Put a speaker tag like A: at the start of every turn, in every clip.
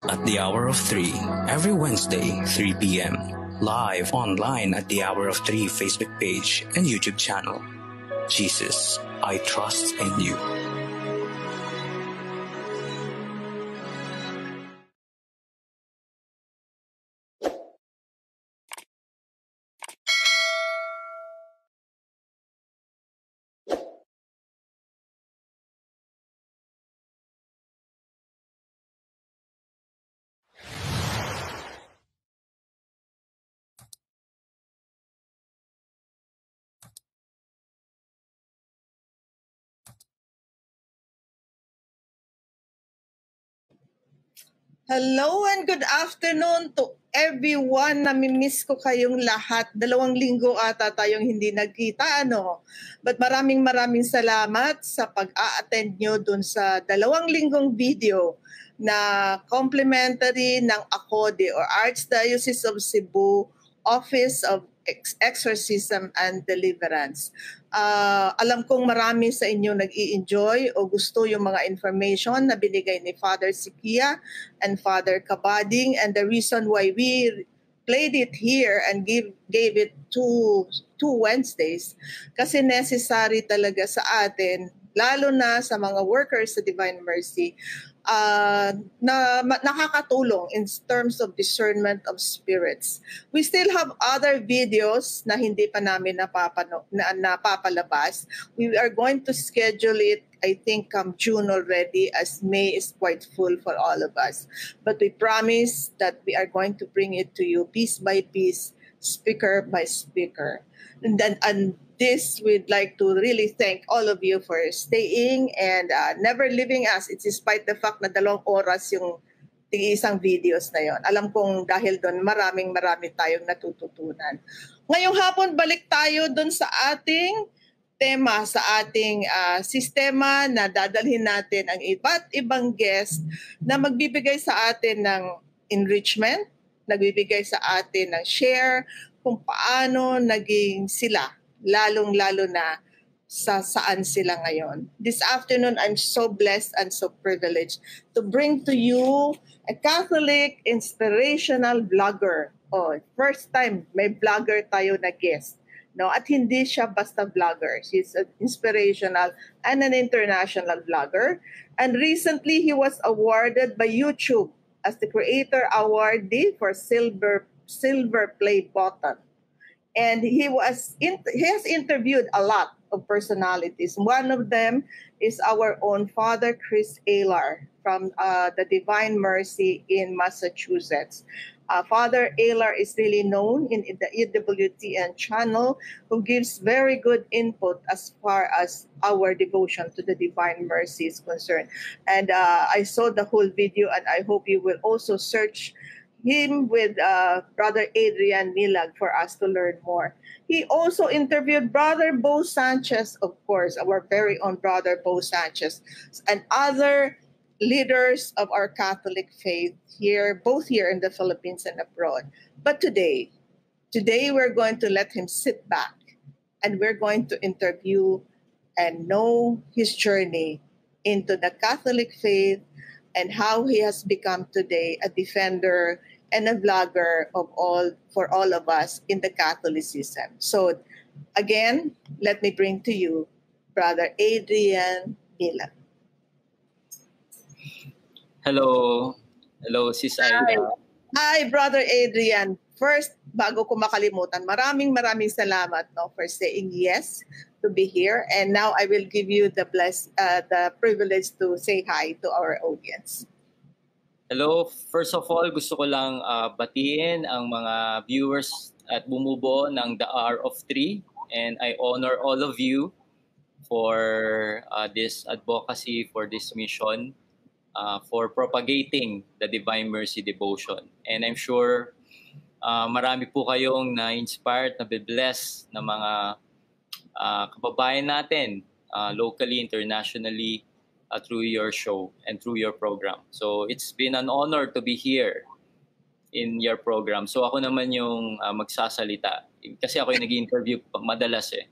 A: at the hour of 3 every Wednesday, 3 p.m. Live online at the Hour of 3 Facebook page and YouTube channel. Jesus, I trust in you.
B: Hello and good afternoon to everyone. Namimiss ko kayong lahat. 2 linggo ata tayong hindi nagkita, ano? But maraming salamat sa pag-a-attend nyo dun sa 2 linggong video na complimentary ng ACODE or Archdiocese of Cebu Office of Exorcism and Deliverance. Alam kong marami sa inyo nag-i-enjoy o gusto yung mga information na binigay ni Father Sikia and Father Kabading, and the reason why we played it here and gave it two Wednesdays kasi necessary talaga sa atin, lalo na sa mga workers sa Divine Mercy, na nakakatulong in terms of discernment of spirits. We still have other videos na hindi pa namin napapalabas. We are going to schedule it, I think, come June already, as May is quite full for all of us. But we promise that we are going to bring it to you piece by piece, speaker by speaker. And this, we'd like to really thank all of you for staying and never leaving us. It's despite the fact na 2 oras yung isang videos na yon. Alam kong dahil doon marami tayong natututunan. Ngayong hapon, balik tayo doon sa ating tema, sa ating sistema na dadalhin natin ang iba't ibang guest na magbibigay sa atin ng enrichment, nagbibigay sa atin ng share kung paano naging sila, lalong-lalo na sa saan sila ngayon. This afternoon, I'm so blessed and so privileged to bring to you a Catholic inspirational vlogger. First time may vlogger tayo na guest. No, at hindi siya basta vlogger. She's an inspirational and an international vlogger. And recently, he was awarded by YouTube as the Creator Awardee for Silver Play Button. And he has interviewed a lot of personalities. One of them is our own Father Chris Alar from the Divine Mercy in Massachusetts. Father Alar is really known in the EWTN channel, who gives very good input as far as our devotion to the Divine Mercy is concerned. And I saw the whole video, and I hope you will also search him with Brother Adrian Milag for us to learn more. He also interviewed Brother Bo Sanchez, of course, our very own Brother Bo Sanchez, and other leaders of our Catholic faith here, both here in the Philippines and abroad. But today we're going to let him sit back and we're going to interview and know his journey into the Catholic faith and how he has become today a defender and a vlogger for all of us in the Catholicism. So again, let me bring to you Brother Adrian Milag.
C: Hello, Sis Aida.
B: Hi, Brother Adrian. First, bago ko makalimutan, maraming salamat for saying yes to be here. And now I will give you the privilege to say hi to our audience.
C: Hello, first of all, gusto ko lang batiin ang mga viewers at bumubuo ng The Hour of 3. And I honor all of you for this advocacy, for this mission, for propagating the Divine Mercy devotion. And I'm sure marami po kayong na-inspired, na-bless na mga kababayan natin locally, internationally, through your show and through your program. So it's been an honor to be here. in your program. So ako naman yung magsasalita. Kasi ako yung nag-interview madalas eh.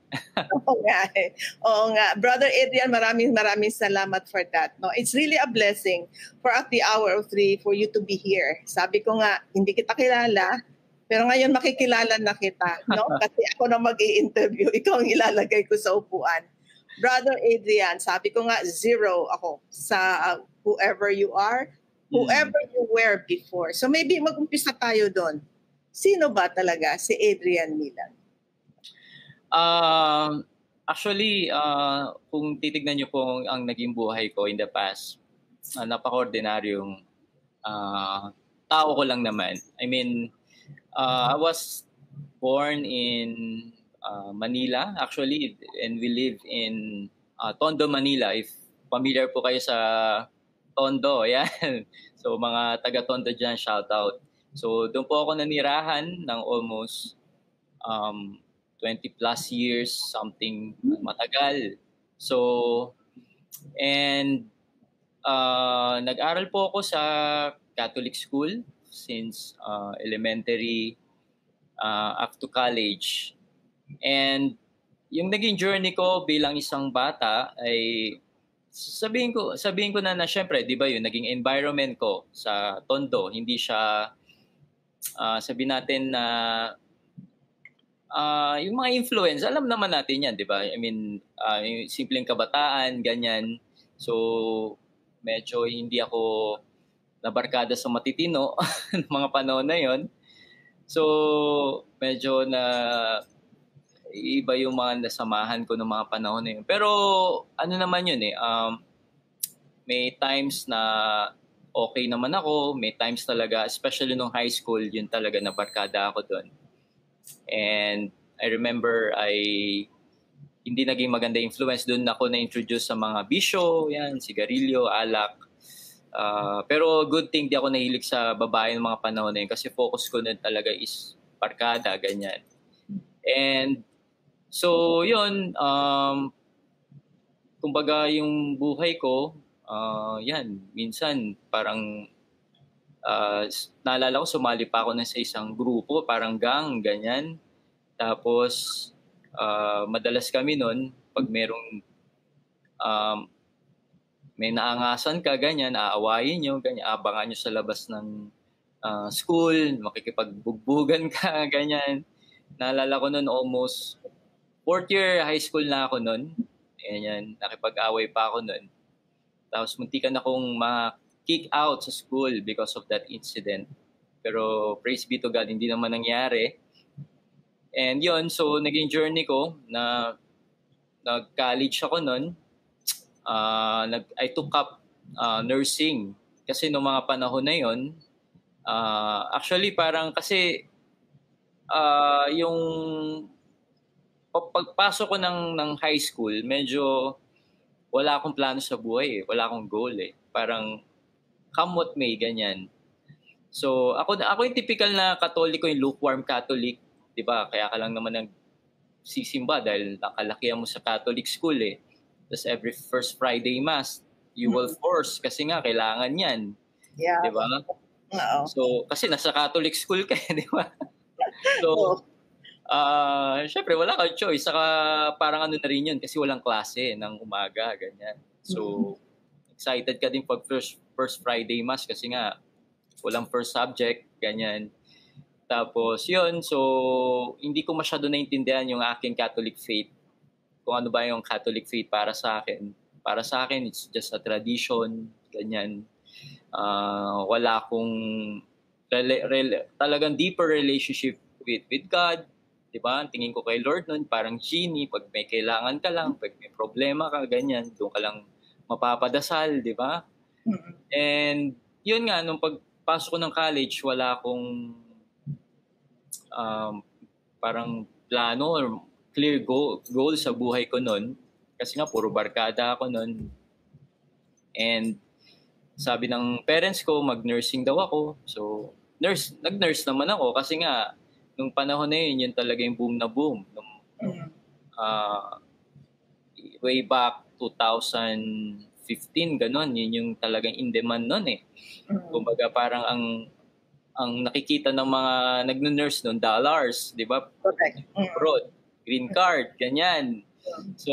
B: Oo nga eh. Oo nga. Brother Adrian, maraming salamat for that. No? It's really a blessing for at the hour of 3 for you to be here. Sabi ko nga, hindi kita kilala, pero ngayon makikilala na kita. No? Kasi ako na mag-i-interview. Ikaw ang ilalagay ko sa upuan. Brother Adrian, sabi ko nga, 0 ako sa whoever you are, whoever you were before. So maybe mag-umpisa tayo doon. Sino ba talaga si Adrian Milan?
C: Actually, kung titignan niyo po ang naging buhay ko in the past, napaka-ordinaryong tao ko lang naman. I mean, I was born in Manila, actually, and we live in Tondo, Manila. If familiar po kayo sa Tondo, yan. So, mga taga-Tondo dyan, shout out. So, doon po ako nanirahan ng almost 20 plus years, something matagal. So, and nag-aral po ako sa Catholic school since elementary up to college. And yung naging journey ko bilang isang bata ay sabihin ko na syempre, 'di ba, yung naging environment ko sa Tondo, hindi siya sabihin natin na yung mga influence, alam naman natin yan, di ba? I mean, yung simpleng kabataan, ganyan. So, medyo hindi ako nabarkada sa matitino ng mga panahon na yon. So, medyo na iba yung mga nasamahan ko ng mga panahon na yun. Pero, ano naman yun eh, may times na okay naman ako, may times talaga, especially nung high school, yun talaga nabarkada ako doon. And I remember hindi naging maganda influence doon ako na-introduce sa mga bisyo, yan, sigarilyo, alak. Pero good thing di ako nahilig sa babae ng mga panahon na yun kasi focus ko na talaga is barkada, ganyan. And so yun, kumbaga yung buhay ko, yan, minsan parang naalala ko sumali pa ako na sa isang grupo, parang gang, ganyan. Tapos madalas kami nun, pag merong may naangasan ka, ganyan, aawayin nyo, ganyan, abangan nyo sa labas ng school, makikipagbugbugan ka, ganyan. Naalala ko nun almost 4th year high school na ako nun. Ganyan, nakipag-away pa ako nun. Tapos muntikan akong ma-kick out sa school because of that incident. Pero praise be to God, hindi naman nangyari. And yun, so naging journey ko na nag-college ako nun. I took up nursing. Kasi noong mga panahon na yun, actually parang kasi yung pagpasok ko ng high school, medyo wala akong plano sa buhay eh. Wala akong goal eh. Parang come what may, ganyan. So ako yung typical na Katoliko, yung lukewarm Catholic, 'di ba? Kaya ka lang naman nagsisimba dahil nakalakihan mo sa Catholic school eh. Tapos every first Friday mass, you will force kasi nga kailangan 'yan.
B: Yeah.
C: 'Di ba?
B: Oo.
C: So kasi nasa Catholic school ka, 'di ba? So syempre wala kang choice. Saka parang ano na rin yun kasi walang klase ng umaga, ganyan. So, excited ka din pag first Friday mass kasi nga walang first subject, ganyan. Tapos yun, so hindi ko masyado naintindihan yung aking Catholic faith. Kung ano ba yung Catholic faith para sa akin. Para sa akin, it's just a tradition, ganyan. Wala akong talagang deeper relationship with God. Diba? Tingin ko kay Lord nun, parang genie, pag may kailangan ka lang, pag may problema ka, ganyan, doon ka lang mapapadasal, di ba? And yun nga, nung pagpasok ko ng college, wala akong parang plano or clear goal sa buhay ko nun. Kasi nga, puro barkada ako nun. And sabi ng parents ko, mag-nursing daw ako. So, nag-nurse naman ako kasi nga, nung panahon na yun talaga yung boom na boom. Nung, way back 2015, ganun, yun yung talagang in demand nun eh. Kumbaga parang ang nakikita ng mga nagno-nurse noon, dollars, di ba?
B: Correct.
C: Abroad, green card, ganyan. So,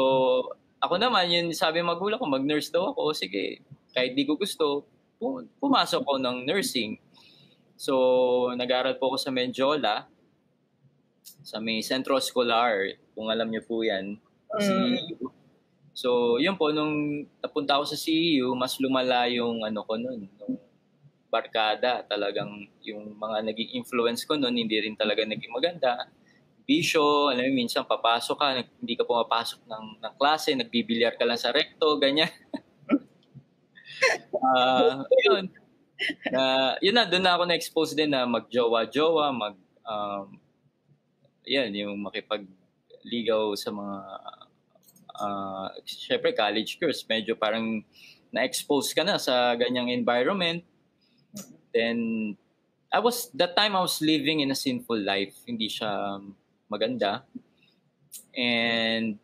C: ako naman, yun sabi ng magulang ko, mag-nurse daw ako. Sige, kahit di ko gusto, pumasok ako ng nursing. So, nag-aral po ako sa Menjola, sa may Centro Escolar, kung alam niyo po yan. CEU. So, yun po, nung napunta ako sa CEU, mas lumala yung ano ko nun, nung barkada. Talagang yung mga naging influence ko nun, hindi rin talaga naging maganda. Bisyo, alam mo, minsan papasok ka, hindi ka pumapasok ng klase, nagbibilyar ka lang sa recto, ganyan. Yun. Yun na, doon na ako na-expose din na mag-jowa-jowa, yan, yung makipagligaw sa mga, syempre college course, medyo parang na-expose ka na sa ganyang environment. Then, that time I was living in a sinful life. Hindi siya maganda. And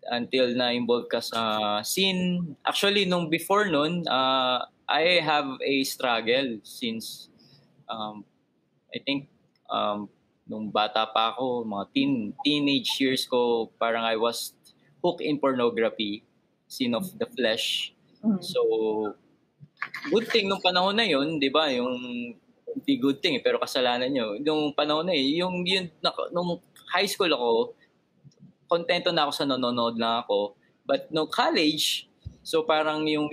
C: until na-involve ka sa sin. Actually, nung before nun, I have a struggle since, I think, nung bata pa ako, mga teenage years ko, parang I was hooked in pornography, sin of the flesh. So, good thing nung panahon na yun, di ba, yung di good thing, pero kasalanan nyo. Nung panahon na yun, nung high school ako, kontento na ako sa nanonood na ako. But no college, so parang yung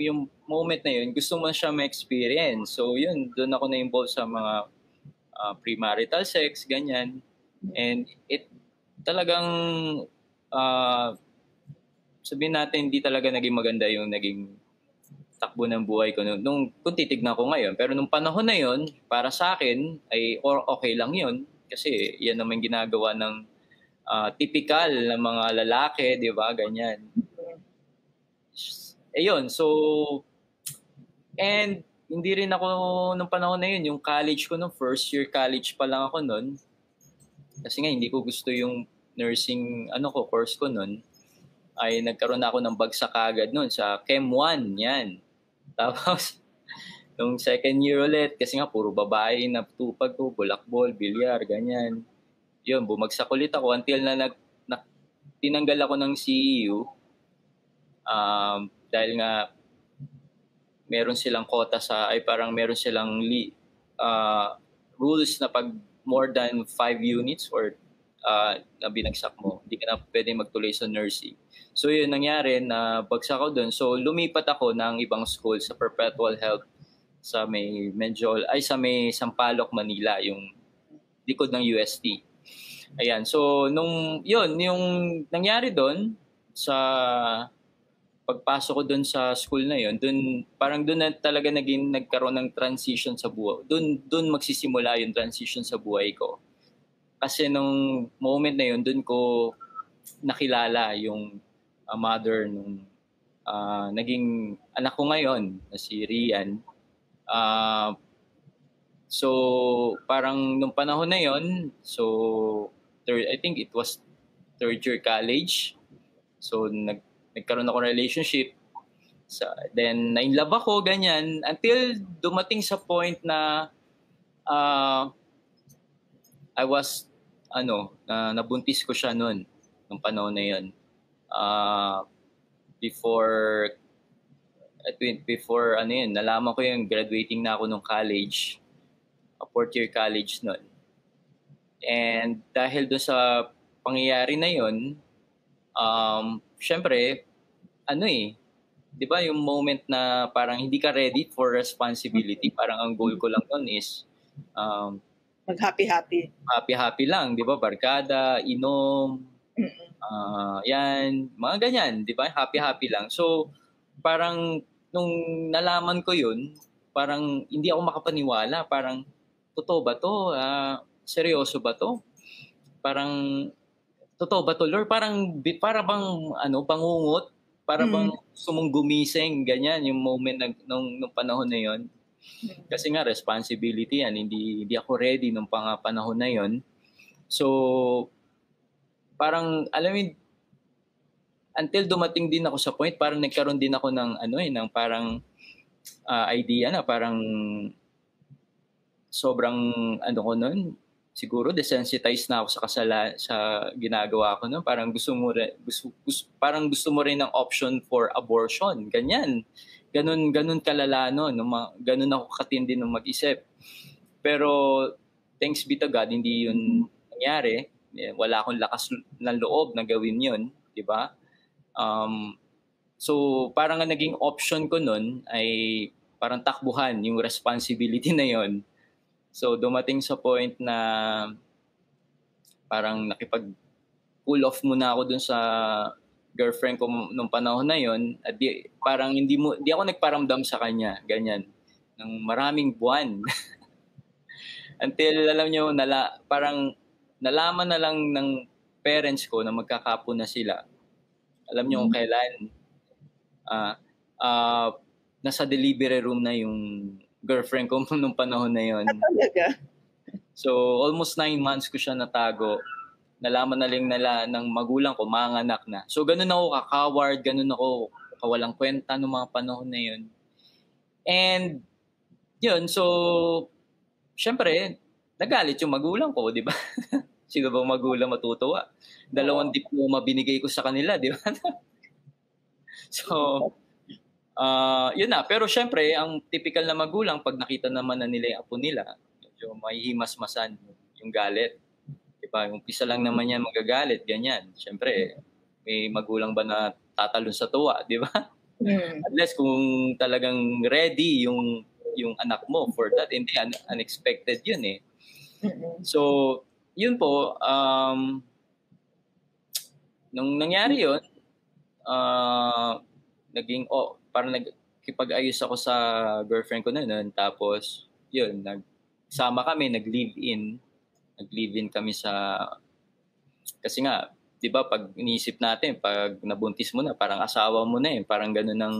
C: moment na yun, gusto mo siya ma-experience. So yun, doon ako na-involve sa mga premarital sex, ganyan. And it talagang, sabihin natin, hindi talaga naging maganda yung naging takbo ng buhay ko kung titignan ko ngayon. Pero nung panahon na yun, para sa akin, ay okay lang yun. Kasi yan naman ginagawa ng typical na mga lalaki, di ba? Ganyan. Ayun, so, and hindi rin ako nung panahon na yun, yung college ko, nung first year college pa lang ako nun. Kasi nga, hindi ko gusto yung nursing, course ko nun. Ay nagkaroon ako ng bagsak agad nun sa Chem 1, yan. Tapos, nung second year ulit, kasi nga puro babae na tupag ko, bulakbol, bilyar, ganyan. Yun, bumagsak ulit ako until na tinanggal ako ng CEU. Dahil nga, meron silang quota meron silang rules na pag more than 5 units or na binagsak mo, hindi ka na pwede magtuloy sa nursing. So yun, nangyari na bagsak ako doon. So lumipat ako ng ibang school sa Perpetual Health sa may sa may Sampaloc, Manila, yung likod ng UST. Ayan, so yung nangyari doon sa pagpasok ko doon sa school na yun, parang doon na talaga nagkaroon ng transition sa buhay. Doon magsisimula yung transition sa buhay ko. Kasi nung moment na yun, doon ko nakilala yung mother nung naging anak ko ngayon, na si Rian. So, parang nung panahon na yun, so, I think it was third year college. So, nagkaroon ako ng relationship. Then, na-inlove ako, ganyan. Until dumating sa point na I was, nabuntis ko siya noon, nung panahon na yun. Before nalaman ko yung graduating na ako nung college, fourth year college noon. And dahil doon sa pangyayari na yun, syempre, di ba yung moment na parang hindi ka ready for responsibility, parang ang goal ko lang noon is,
B: mag-happy-happy.
C: Happy-happy lang, di ba? Barkada, inom, yan, mga ganyan, di ba? Happy-happy lang. So, parang nung nalaman ko yun, parang hindi ako makapaniwala. Parang, totoo ba to? Seryoso ba to? Parang, totoo ba to, Lord? Para bang, pangungot? Para bang sumong gumising, ganyan, yung moment nung panahon na yun. Kasi nga, responsibility yan. Hindi ako ready nung panahon na yun. So, parang, alam mo, until dumating din ako sa point, parang nagkaroon din ako ng, ng parang idea na parang sobrang ano ko nun, siguro desensitized na ako sa ginagawa ko no. Parang parang gusto mo rin ng option for abortion, ganyan. Ganun kalala no, ganun ako katindi nung mag-isip. Pero thanks be to God, hindi yun nangyari. Wala akong lakas ng loob na gawin yun, di ba? So parang ang naging option ko nun ay parang takbuhan yung responsibility na yun. So dumating sa point na parang nakipag-cool off muna ako dun sa girlfriend ko nung panahon na yun. At parang di ako nagparamdam sa kanya, ganyan, ng maraming buwan. Until alam nyo, parang nalaman na lang ng parents ko na magkakapo na sila. Alam nyo kung kailan. Nasa delivery room na yung girlfriend ko nung panahon na yun. So, almost 9 months ko siya natago. Nalaman na lang nila ng magulang ko, manganak na. So, ganun ako kakaward, ganun ako kawalang kwenta nung mga panahon na yun. And, yun, so, syempre, nagalit yung magulang ko, di ba? Sino ba magulang matutuwa? 2 diploma binigay ko sa kanila, di ba? So, yun na. Pero syempre, ang typical na magulang, pag nakita naman na nila yung apo nila, medyo mahihimas-masan yung galit. Diba? Yung umpisa lang naman yan magagalit, ganyan. Syempre, may magulang ba na tatalon sa tuwa, di ba? Unless kung talagang ready yung anak mo for that, hindi, unexpected yun eh. So, yun po, nung nangyari yun, parang nagkipag-ayos ako sa girlfriend ko noon. Tapos, yun, nagsama kami, nag-live-in kami kasi nga, di ba, pag iniisip natin, pag nabuntis mo na, parang asawa mo na eh. Parang ganun ang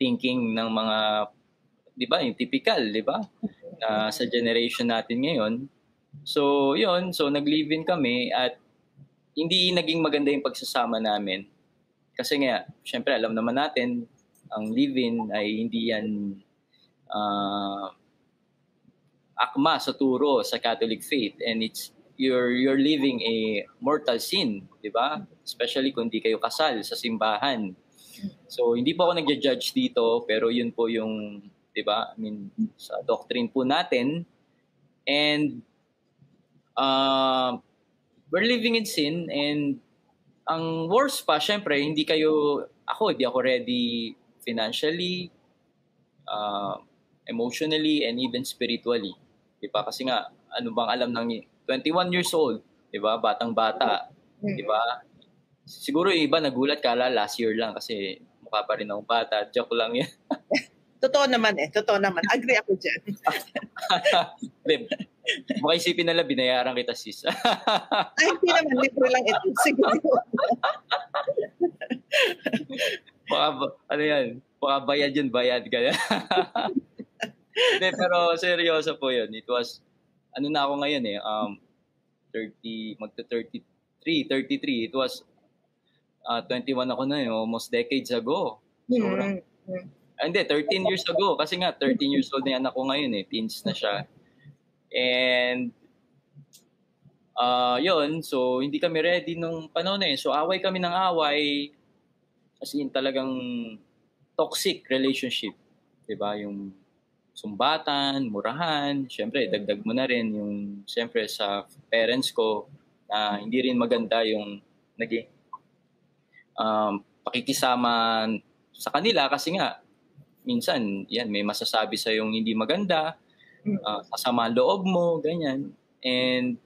C: thinking ng mga, di ba, yung typical, di ba, sa generation natin ngayon. So, yun, so nag-live-in kami at hindi naging maganda yung pagsasama namin. Kasi nga, syempre, alam naman natin, ang live-in ay hindi yan akma sa turo sa Catholic faith, and you're living a mortal sin, di ba? Especially kung di kayo kasal sa simbahan. So hindi po ako nagja-judge dito, pero yun po yung, di ba? I mean, sa doctrine po natin, and we're living in sin, and ang worst pa, syempre, hindi ako ready financially, emotionally, and even spiritually. Diba? Kasi nga, ano bang alam ng 21 years old, diba? Batang-bata, diba? Siguro yung iba nagulat kala last year lang kasi mukha pa rin akong bata. Joke lang yan.
B: Totoo naman. Agree ako dyan.
C: Babe, baka isipin nila, binayaran kita, sis.
B: Ay, hindi naman. Libre lang ito. Siguro.
C: Ano yan? Baka bayad yun, bayad ka. Hindi, pero seryoso po yun. It was, ano na ako ngayon eh, 33. It was 21 ako na yun, almost decades ago. So, hindi, 13 years ago. Kasi nga, 13 years old na yung anak ko ngayon eh. Teens na siya. And, yun, so hindi kami ready nung panahon na yun. So, away kami ng away. Kasi talagang toxic relationship. Diba? Yung sumbatan, murahan. Siyempre, dagdag mo na rin yung, siyempre, sa parents ko na hindi rin maganda yung naging pakikisama sa kanila kasi nga, minsan, yan, may masasabi sa yung hindi maganda, sasama loob mo, ganyan. And,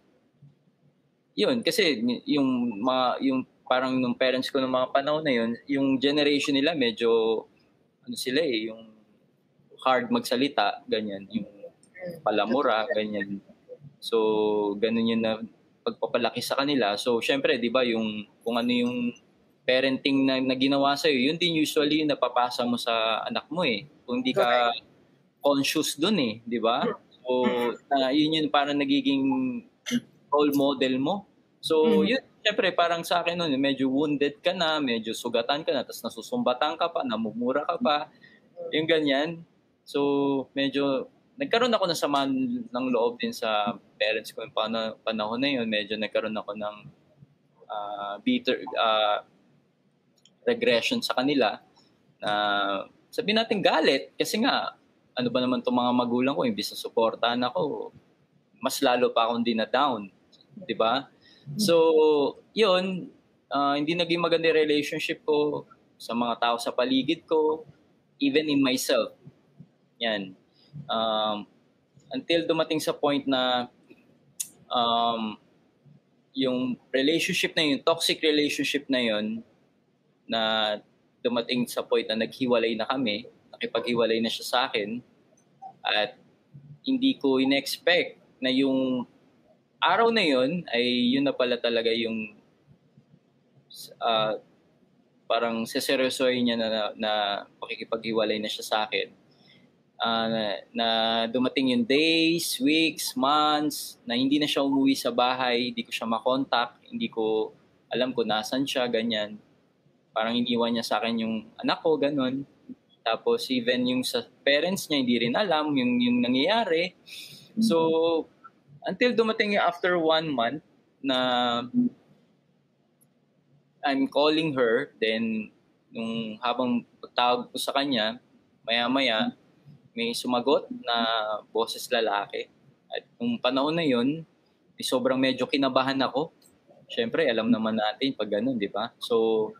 C: yun, kasi yung parang nung parents ko nung mga panahon na yun, yung generation nila medyo, sila yung hard magsalita, ganyan, yung palamura, ganyan. So, ganun yun na pagpapalaki sa kanila. So, syempre, di ba, yung kung ano yung parenting na ginawa sa'yo, yun din usually yung napapasa mo sa anak mo eh. Kung di ka conscious dun eh, di ba? So, yun yung parang nagiging role model mo. So, yun, syempre, parang sa akin nun, medyo wounded ka na, medyo sugatan ka na, tapos nasusumbatan ka pa, namumura ka pa, yung ganyan. So, medyo nagkaroon ako ng sama ng loob din sa parents ko yung panahon na yun. Medyo nagkaroon ako ng bitter regression sa kanila na sabihin natin galit kasi nga ano ba naman itong mga magulang ko, imbis na suportahan ako, mas lalo pa akong dina-down. Diba? So, yun, hindi naging maganda relationship ko sa mga tao sa paligid ko, even in myself. Yan. Until dumating sa point na yung relationship na yun, toxic relationship na yun, na dumating sa point na naghiwalay na kami, nakipaghiwalay na siya sa akin, at hindi ko in-expect na yung araw na yun ay yun na pala talaga yung parang seseryosohin niya na pakikipaghiwalay na siya sa akin. Na dumating yung days, weeks, months, na hindi na siya umuwi sa bahay, hindi ko siya makontak, hindi ko alam kung nasan siya, ganyan. Parang iniwan niya sa akin yung anak ko, ganun. Tapos even yung sa parents niya, hindi rin alam yung nangyayari. So, until dumating after 1 month na I'm calling her, then nung habang pagtawag ko sa kanya, maya-maya, may sumagot na boses lalaki. At nung panahon na yun, sobrang medyo kinabahan ako. Siyempre, alam naman natin pag ganun, di ba? So,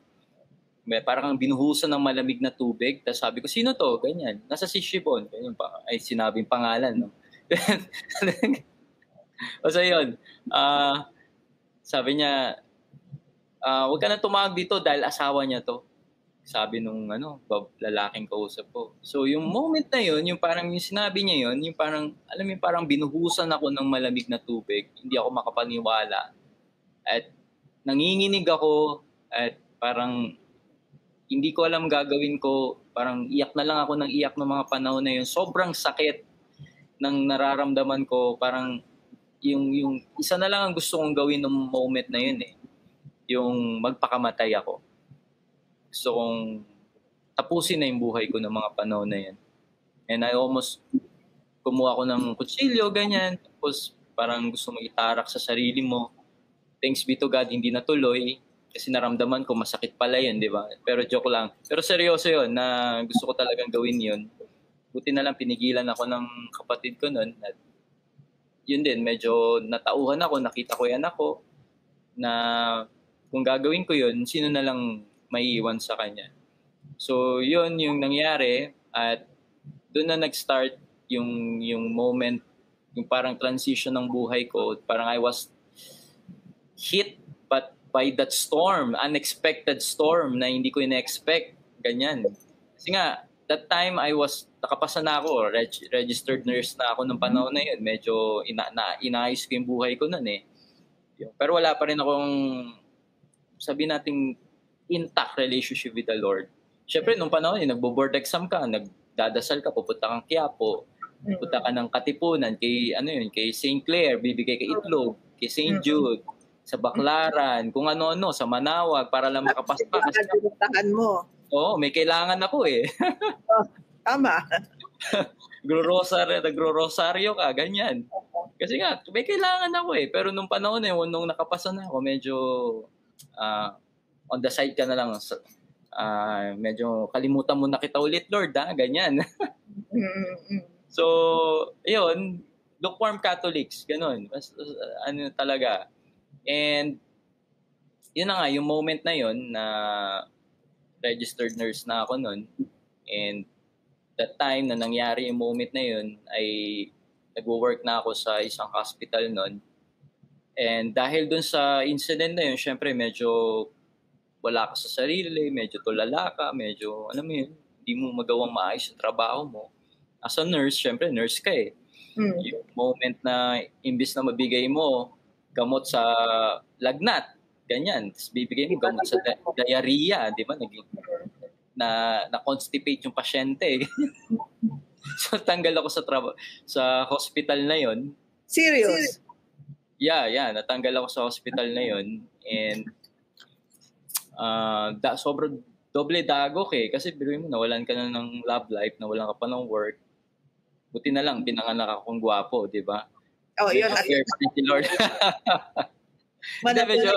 C: parang binuhusan ng malamig na tubig. Tapos sabi ko, sino to? Ganyan. Nasa si Shibon. Ganyan pa. Ay, sinabing pangalan. No? So, yun. Sabi niya, huwag ka na tumawag dito dahil asawa niya to. Sabi nung lalaking kausap ko. So, yung moment na yun, yung parang yung sinabi niya yun, yung parang, alam mo, parang binuhusan ako ng malamig na tubig. Hindi ako makapaniwala. At nanginginig ako at parang hindi ko alam gagawin ko. Parang iyak na lang ako ng iyak ng mga panahon na yun. Sobrang sakit ng nararamdaman ko. Parang yung isa na lang ang gusto kong gawin ng moment na yun eh. Yung magpakamatay ako. Gusto kong tapusin na yung buhay ko ng mga panahon na yan. And I almost kumuha ko ng kutsilyo, ganyan. Tapos parang gusto mo itarak sa sarili mo. Thanks be to God, hindi natuloy. Kasi naramdaman ko masakit pala yun, di ba? Pero joke lang. Pero seryoso yun na gusto ko talagang gawin yun. Buti na lang pinigilan ako ng kapatid ko nun. At yun din, medyo natauhan ako, nakita ko yung anak ko na kung gagawin ko yun, sino na lang maiiwan sa kanya. So, yun yung nangyari at doon na nag-start yung moment, yung parang transition ng buhay ko. Parang I was hit but by that storm, unexpected storm na hindi ko ina-expect, ganyan. Kasi nga, that time I was, nakapasa na ako, registered nurse na ako ng panahon na yun. Medyo inaayos ko yung buhay ko nun eh. Pero wala pa rin akong, sabihin natin, intact relationship with the Lord. Siyempre, nung panahon yun, nagbo-board exam ka, nagdadasal ka, pupunta kang Quiapo, pupunta ka ng Katipunan, kay, kay St. Clair, bibigay ka itlog, kay St. Jude, sa Baclaran, kung ano-ano, sa Manawag, para lang makapasok ka.
B: Mo.
C: Oo, may kailangan ako eh.
B: Tama.
C: Nagro-rosaryo ka, ganyan. Kasi nga, may kailangan ako eh. Pero nung panahon na yun, nung nakapasa na ako, medyo on the side ka na lang. Medyo kalimutan mo na kita ulit, Lord, ganyan. So, yun, lukewarm Catholics, ganun. Ano talaga. And yun na nga, yung moment na yun na registered nurse na ako nun. And that time na nangyari yung moment na yun ay nag-work na ako sa isang hospital nun. And dahil dun sa incident na yun, syempre medyo wala ka sa sarili, medyo tulala ka, medyo, alam mo yun, hindi mo magawang maayos yung trabaho mo. As a nurse, syempre nurse ka eh. Yung moment na imbis na mabigay mo gamot sa lagnat, ganyan. Tapos bibigay mo gamot sa diarrhea, di ba? Na-constipate yung pasyente. So, tanggal ako sa hospital na yon.
B: Serious?
C: Yeah. Natanggal ako sa hospital na yon. And sobrang doble dagok eh. Kasi biruin mo, nawalan ka na ng love life, nawalan ka pa ng work. Buti na lang, pinanganak akong gwapo, di ba?
B: Oh, yun.
C: Si Lord. Hindi, medyo,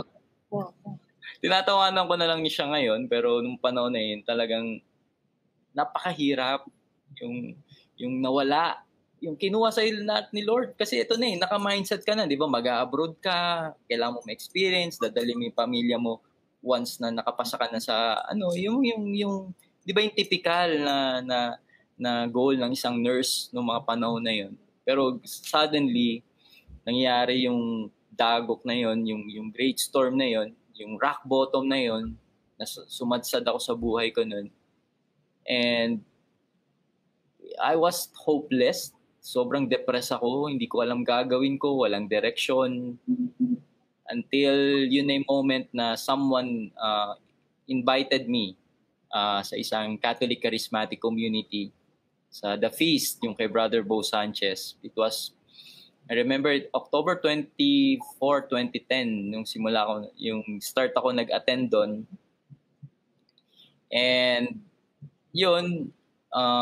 C: tinatawanan ko na lang siya ngayon, pero nung panahon na yun, talagang napakahirap yung nawala, yung kinuha sa ni Lord. Kasi ito na naka-mindset ka na, di ba? Mag-abroad ka, kailangan mo ma-experience, dadali mo yung pamilya mo once na nakapasa ka na sa, yung di ba yung typical na goal ng isang nurse noong mga panahon na yun. Pero suddenly, nangyari yung dagok na yun, yung great storm na yun, yung rock bottom na yun, na sumadsad ako sa buhay ko nun. And I was hopeless. Sobrang depressed ako. Hindi ko alam gagawin ko. Walang direction. Until yun na yung moment na someone invited me sa isang Catholic Charismatic community sa The Feast, yung kay Brother Bo Sanchez. It was, I remember, October 24, 2010, nung simula ko, yung start ako nag-attend doon. And yun,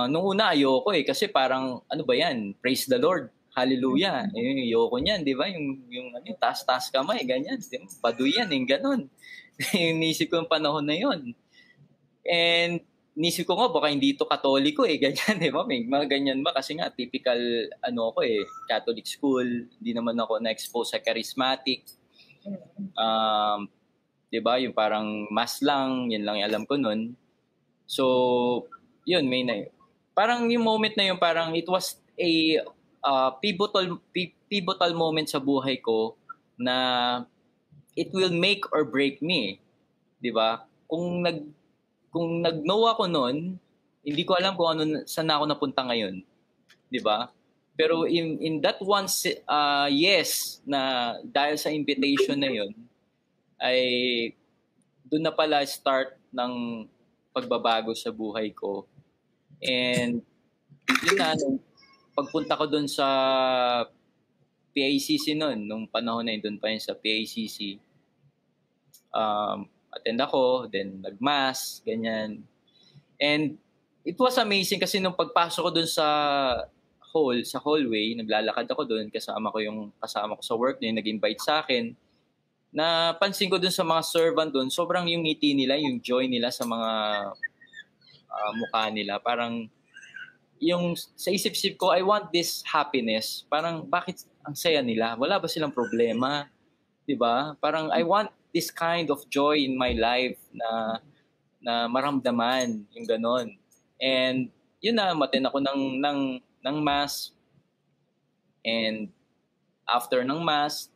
C: nung una ayoko kasi parang, ano ba yan? Praise the Lord. Hallelujah. Ayoko niyan, di ba? Yung taas-taas kamay, ganyan. Paduy yan, yung ganon. Yung nisip ko yung panahon na yun. And nisip ko nga, baka hindi ito katoliko ganyan, di ba? May mga ganyan ba? Kasi nga, typical, Catholic school. Hindi naman ako na-expose sa charismatic. Di ba? Yung parang mass lang, yan lang yung alam ko nun. So, yun, parang yung moment na yun, parang it was a pivotal moment sa buhay ko na it will make or break me. Di ba? Kung nag-know ako noon, hindi ko alam kung saan ako napunta ngayon. 'Di ba? Pero in that one yes na dahil sa invitation na 'yon ay doon na pala start ng pagbabago sa buhay ko. And yun na, pagpunta ko doon sa PACC noon, nung panahon na yun, doon pa yun sa PACC. Attend ako, then nag-mass, ganyan. And it was amazing kasi nung pagpasok ko dun sa hallway, naglalakad ako dun, kasama ko sa work na yung nag-invite sa akin, napansin ko dun sa mga servant dun, sobrang yung ngiti nila, yung joy nila sa mga mukha nila. Parang yung sa isip-isip ko, I want this happiness. Parang bakit ang saya nila? Wala ba silang problema? 'Di ba? Parang I want this kind of joy in my life na maramdaman yung ganon. And yun na, matin ako ng mass. And after ng mass,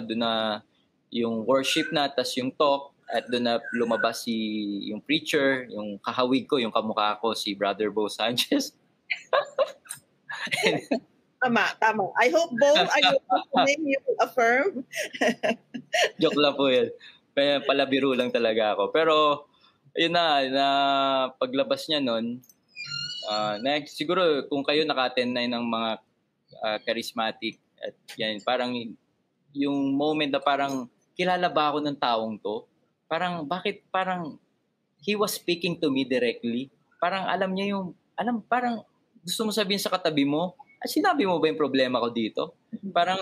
C: doon na yung worship na, tas yung talk, at doon na lumabas yung preacher, yung kahawig ko, yung kamukha ko, si Brother Bo Sanchez.
B: Tama. I hope both you affirm.
C: Joke lang po yun. Palabiro lang talaga ako. Pero, yun na paglabas niya nun, siguro kung kayo naka-attend na ng mga charismatic, at yan, parang yung moment na parang, kilala ba ako ng taong to? Parang, bakit parang, he was speaking to me directly. Parang alam niya parang gusto mo sabihin sa katabi mo, sinabi mo ba yung problema ko dito? Parang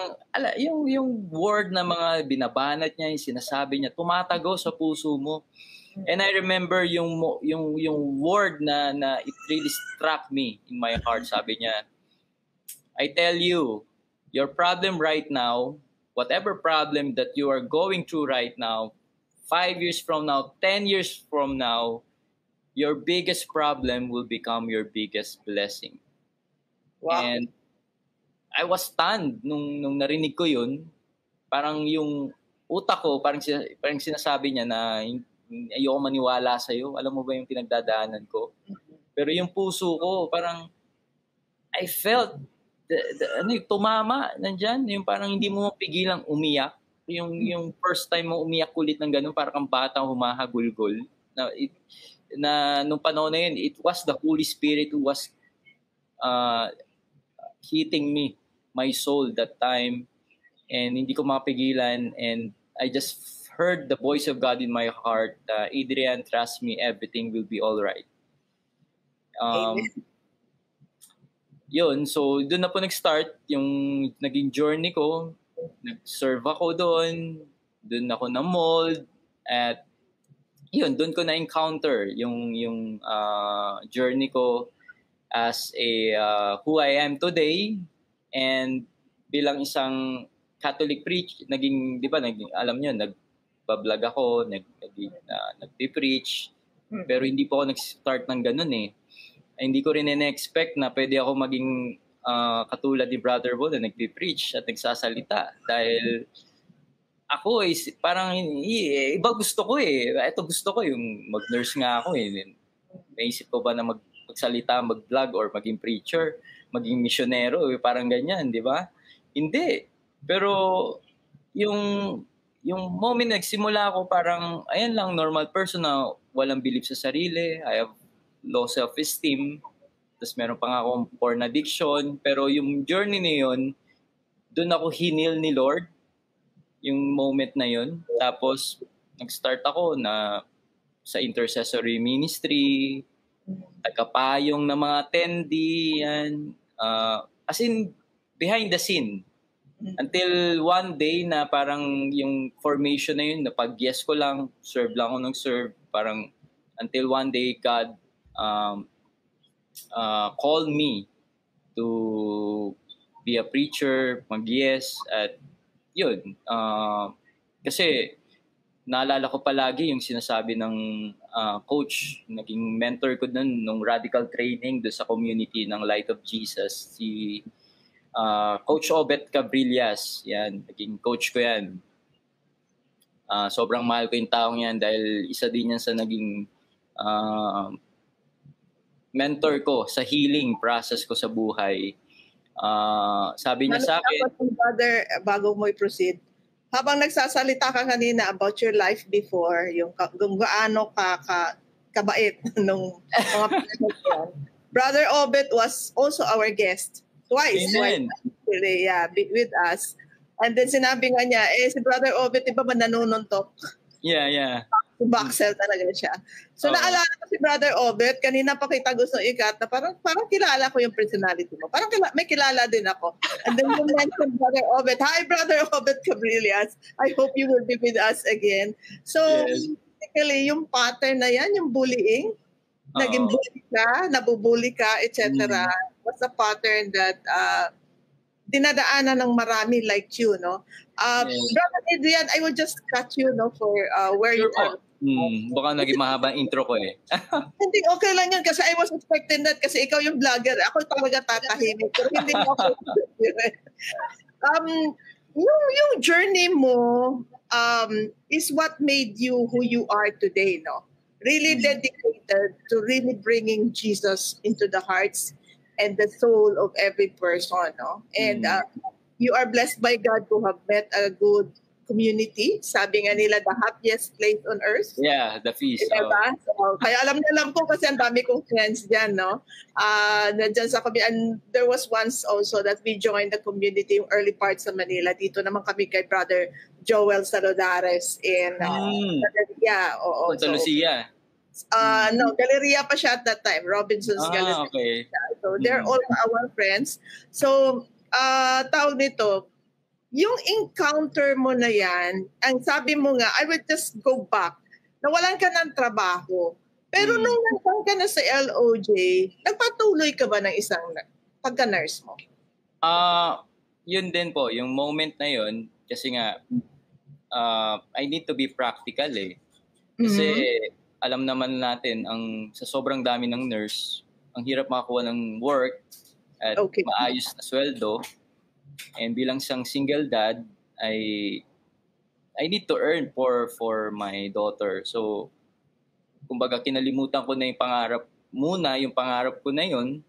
C: yung word na mga binabanat niya, yung sinasabi niya, tumatago sa puso mo. And I remember yung word na it really struck me in my heart. Sabi niya, I tell you, your problem right now, whatever problem that you are going through right now, 5 years from now, 10 years from now, your biggest problem will become your biggest blessing. Wow. And I was stunned nung narinig ko yun. Parang yung utak ko, parang sinasabi niya na ayoko maniwala sa'yo. Alam mo ba yung pinagdadaanan ko? Pero yung puso ko, parang I felt tumama nandyan. Yung parang hindi mo mapigilang umiyak. Yung first time mo umiyak ulit ng ganun, parang kang batang humahagulgol. Na nung panahon na yun, it was the Holy Spirit who was hitting me, my soul that time, and hindi ko mapigilan, and I just heard the voice of God in my heart, Adrian, trust me, everything will be all right. yun, so doon na po nag-start yung naging journey ko. Nag-serve ako doon ako na-mold, at yun, doon ko na-encounter yung journey ko as a who I am today, and bilang isang Catholic preach, di ba, alam niyo, nagba-vlog ako, nagpi-preach, pero hindi po ako nag-start ng ganun eh. Hindi ko rin in-expect na pwede ako maging katulad ni Brother Bo na nagpi-preach at nagsasalita, dahil ako is parang iba gusto ko eh. Ito gusto ko yung mag-nurse nga ako eh. Naisip ko ba na magsalita, mag-vlog, or maging preacher, maging misyonero, parang ganyan, di ba? Hindi. Pero yung moment na nagsimula ako, parang ayan lang, normal person na walang belief sa sarili. I have low self-esteem. Tapos meron pa nga akong porn addiction. Pero yung journey na yun, doon ako hinil ni Lord. Yung moment na yun. Tapos, nag-start ako na sa intercessory ministry, tagapayong ng mga attendee, yan. As in, behind the scene. Until one day na parang yung formation na yun, na pag-yes ko lang, serve lang ako ng serve, parang until one day, God called me to be a preacher, mag-yes, at yun, kasi naalala ko palagi yung sinasabi ng coach, naging mentor ko nung radical training doon sa community ng Light of Jesus, si Coach Obet Cabrillas. Yan, naging coach ko yan. Sobrang mahal ko yung taong yan dahil isa din yan sa naging mentor ko sa healing process ko sa buhay. Sabi niya sa akin,
B: Brother, bago mo i-proceed, habang nagsasalita ka kanina about your life before, yung kung gaano kabait nung mga pinagyan, Brother Obet was also our guest twice.
C: Amen.
B: Yeah, with us. And then sinabi nga niya, si Brother Obet, iba ba nanununtok?
C: Yeah.
B: Boxel talaga siya. So naalala ko si Brother Obet, kanina pa kita gusto ikat na parang kilala ko yung personality mo. Parang may kilala din ako. And then you mentioned Brother Obet. Hi, Brother Obet Cabrillas. I hope you will be with us again. So, basically, yung pattern na yan, yung bullying, naging bully ka, nabubully ka, etc. Was a pattern that dinadaanan ng marami like you, no? Brother Adrian, I will just cut you, no, for where you are.
C: Baka naging mahabang intro ko eh.
B: Hindi, okay lang yun kasi I was expecting that kasi ikaw yung vlogger. Ako talaga tatahimik. Pero hindi mo ako. Yung journey mo is what made you who you are today, no? Really dedicated to really bringing Jesus into the hearts and the soul of every person, no? And you are blessed by God to have met a good community. Sabi nga nila, the happiest place on earth.
C: Yeah, the feast.
B: Diba? So, kaya alam na lang po kasi ang dami kong friends dyan, no? Nandyan sa community. And there was once also that we joined the community yung early parts sa Manila. Dito naman kami kay Brother Joel Saladares in Galeria.
C: Santa Lucia.
B: No, Galeria pa siya at that time. Robinson's Galeria.
C: Okay.
B: So they're all our friends. So, tawag nito, yung encounter mo na yan, ang sabi mo nga, I will just go back. Nawalan ka ng trabaho. Pero nung nandun ka na sa LOJ, nagpatuloy ka ba ng isang pagka-nurse mo?
C: Yun din po, yung moment na yun, kasi nga, I need to be practical eh. Kasi alam naman natin, sa sobrang dami ng nurse, ang hirap makakuha ng work at maayos na sweldo. And bilang isang single dad, I need to earn for my daughter. So, kumbaga kinalimutan ko na yung pangarap ko na yun.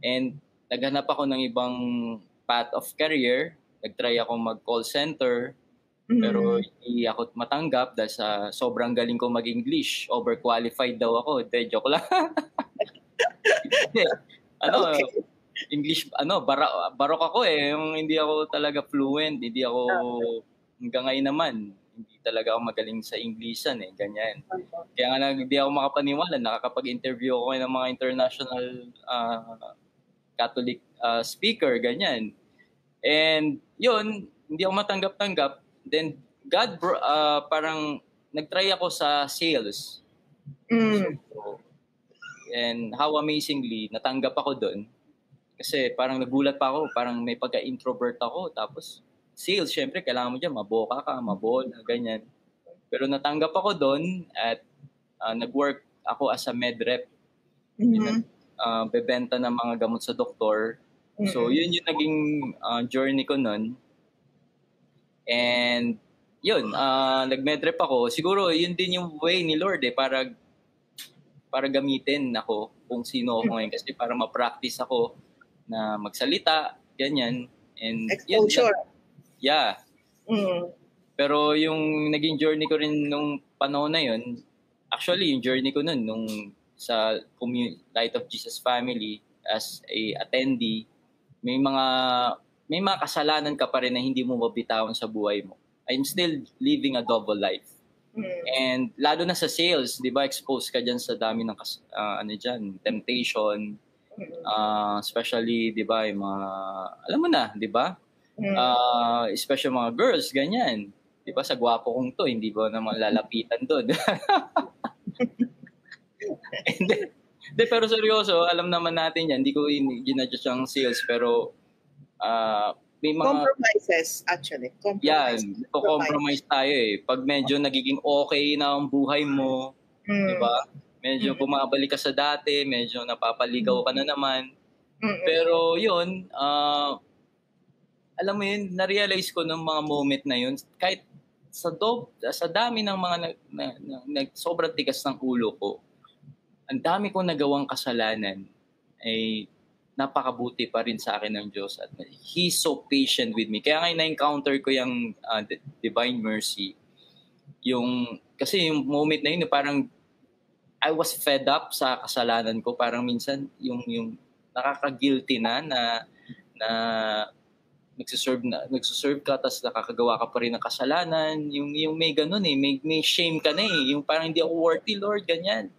C: And naghanap ako ng ibang path of career. Nagtry ako mag-call center. Pero hindi ako matanggap dahil sa sobrang galing ko mag-English. Overqualified daw ako. Hindi, joke lang. English, barok ako eh. Yung hindi ako talaga fluent, hindi ako, hanggang ngayon naman, hindi talaga ako magaling sa Englishan eh, ganyan. Kaya nga hindi ako makapaniwala, nakakapag-interview ako ng mga international Catholic speaker, ganyan. And yun, hindi ako matanggap-tanggap. Then God, parang nagtry ako sa sales. So, and how amazingly, natanggap ako doon. Kasi parang nagulat pa ako, parang may pagka-introvert ako. Tapos sales, syempre, kailangan mo dyan, maboka ka, mabola, ganyan. Pero natanggap ako doon at nag-work ako as a med rep. Bebenta ng mga gamot sa doktor. So, yun yung naging journey ko nun. And, yun, nag-med rep ako. Siguro, yun din yung way ni Lord para gamitin ako kung sino ako ngayon. Kasi para ma-practice ako na magsalita, ganyan. And,
B: exposure.
C: Yeah. Pero yung naging journey ko rin nung panahon na yun, actually, yung journey ko nun, nung sa Light of Jesus Family as a attendee, may mga kasalanan ka pa rin na hindi mo mabitawan sa buhay mo. I'm still living a double life. And lalo na sa sales, 'di ba, exposed ka diyan sa dami ng temptation. Especially 'di ba, yung mga alam mo na, 'di ba? Especially mga girls ganyan. 'Di ba, sa gwapo kong to, hindi ko naman lalapitan doon. Pero seryoso, alam naman natin yan. Hindi ko ginadjust ang sales, pero may mga...
B: Compromises, actually.
C: Compromise tayo eh. Pag medyo nagiging okay na ang buhay mo, di ba? Medyo bumabalik ka sa dati, medyo napapaligaw ka na naman. Pero yun, alam mo yun, na-realize ko ng mga moment na yun, kahit sa dami ng mga sobrang tigas ng ulo ko, ang dami kong nagawang kasalanan ay napakabuti pa rin sa akin ng Diyos. At He's so patient with me. Kaya ngayon na-encounter ko yung divine mercy. Kasi yung moment na yun, parang I was fed up sa kasalanan ko. Parang minsan yung nakaka-guilty na nagsuserve ka, tapos nakakagawa ka pa rin ng kasalanan. Yung may ganun eh, may shame ka na eh. Yung parang hindi ako worthy, Lord, ganyan.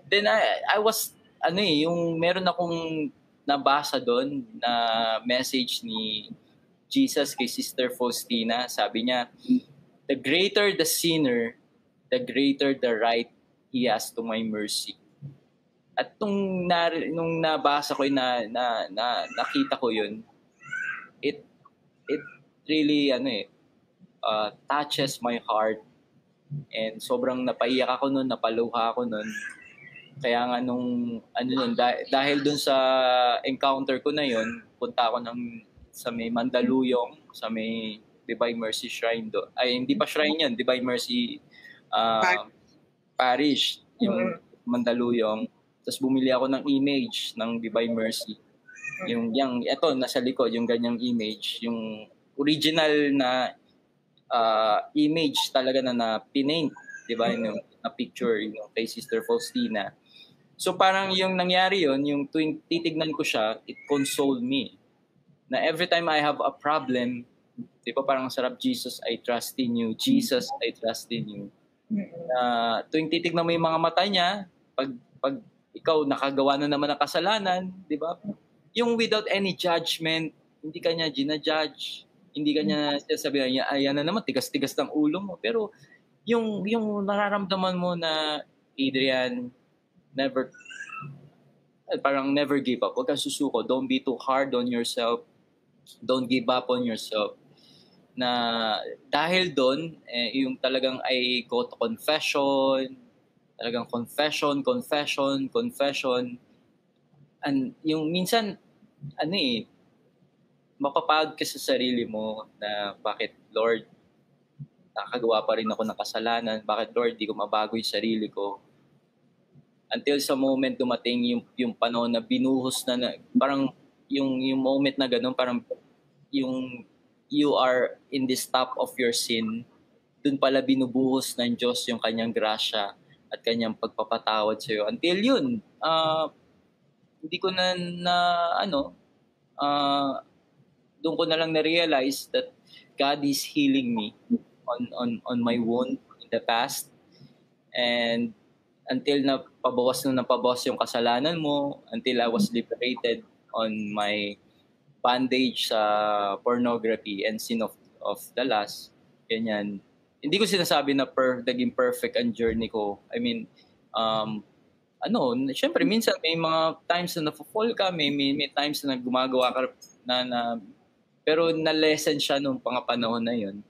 C: Then I was, yung meron akong nabasa doon na message ni Jesus kay Sister Faustina. Sabi niya, the greater the sinner, the greater the right He has to my mercy. At nung nabasa ko nakita ko yun, it really touches my heart, and sobrang napaiyak ako noon, napaluha ako noon. Kaya nga dahil dun sa encounter ko na yun, punta ako sa may Mandaluyong, sa may Divine Mercy Shrine do. Ay, hindi pa shrine yun, Divine Mercy Parish, yung Mandaluyong. Tapos bumili ako ng image ng Divine Mercy. Ito, nasa likod, yung ganyang image, yung original na image talaga na pinaint, di ba? Yung na picture, yung kay Sister Faustina. So parang yung nangyari yun, yung tuwing titignan ko siya, it consoled me. Na every time I have a problem, di ba parang sarap, Jesus, I trust in you. Jesus, I trust in you. Tuwing titignan mo yung mga mata niya, pag ikaw nakagawa na naman ng kasalanan, di ba? Yung without any judgment, hindi ka niya ginajudge, hindi ka niya sasabihin, ayan na naman, tigas-tigas ng ulo mo. Pero yung nararamdaman mo na, Adrian, never give up. Huwag kang susuko. Don't be too hard on yourself. Don't give up on yourself. Na dahil doon, yung talagang I go to confession, talagang confession. And yung minsan, mapapagod ka sa sarili mo na bakit, Lord, nakagawa pa rin ako ng kasalanan. Bakit, Lord, di ko mabago yung sarili ko? Until sa moment dumating yung panahon na binuhos na parang yung moment na gano'n, parang yung you are in this top of your sin, dun pala binubuhos ng Diyos yung kanyang grasya at kanyang pagpapatawad sa iyo. Until yun, hindi ko doon ko na lang na-realize that God is healing me on my wound in the past. And until napabawas yung kasalanan mo, until I was liberated on my bandage sa pornography and sin of the lust, ganyan. Hindi ko sinasabi na naging perfect ang journey ko. I mean, syempre minsan may mga times na na-fall ka, may times na gumagawa ka na pero na-lesson siya nung panahon na yun.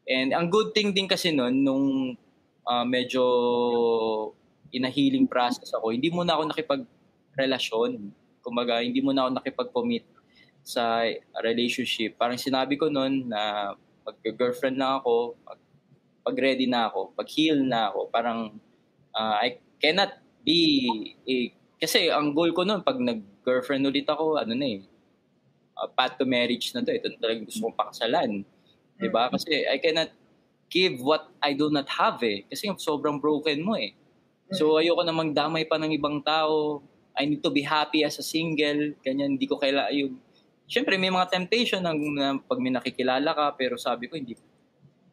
C: And ang good thing din kasi nung medyo in a healing process ako, hindi muna ako nakipagrelasyon. Kumbaga, hindi muna ako nakipag-commit sa relationship. Parang sinabi ko noon na mag-girlfriend na ako, pag-ready na ako, pag-heal na ako. Parang I cannot be kasi ang goal ko noon pag nag-girlfriend ulit ako, path to marriage na to. Ito talagang gusto kong pakasalan. Diba? Kasi I cannot give what I do not have Kasi sobrang broken mo So ayoko namang damay pa ng ibang tao. I need to be happy as a single. Ganyan, hindi ko kailangan yung... Siyempre, may mga temptation na pag may nakikilala ka, pero sabi ko, hindi.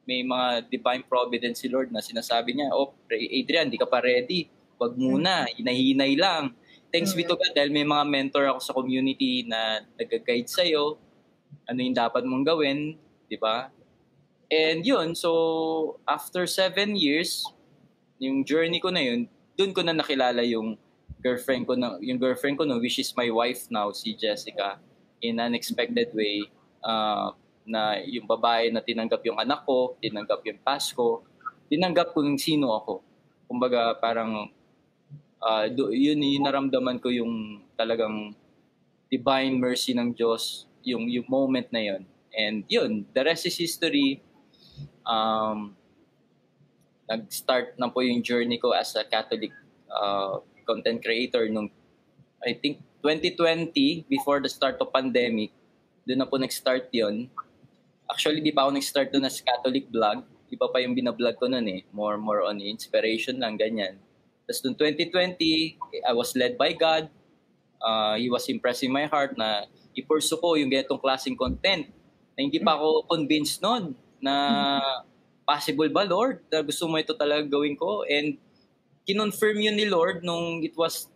C: May mga divine providence si Lord na sinasabi niya, Adrian, hindi ka pa ready. Wag muna, hinay-hinay lang. Thanks be to God dahil may mga mentor ako sa community na nag-guide sa'yo. Ano yung dapat mong gawin, di ba? And yun, so after 7 years, yung journey ko na yun, dun ko na nakilala yung girlfriend ko which is my wife now, si Jessica, in an unexpected way, na yung babae na tinanggap yung anak ko, tinanggap yung Pasko, tinanggap kung sino ako. Kumbaga parang yun naramdaman ko yung talagang divine mercy ng Diyos, yung moment na yun. And yun, the rest is history. Nag-start na po yung journey ko as a Catholic content creator nung I think 2020, before the start of pandemic. Doon na po nag-start yon. Actually, di pa ako nag-start doon as Catholic vlog. Iba pa yung binablog ko noon more on inspiration lang, ganyan. Tapos noong 2020, I was led by God. He was impressing my heart na i-pursue ko yung ganitong klaseng content. Na hindi pa ako convinced noon na possible ba, Lord, na gusto mo ito talaga gawin ko? And kinonfirm yun ni Lord nung it was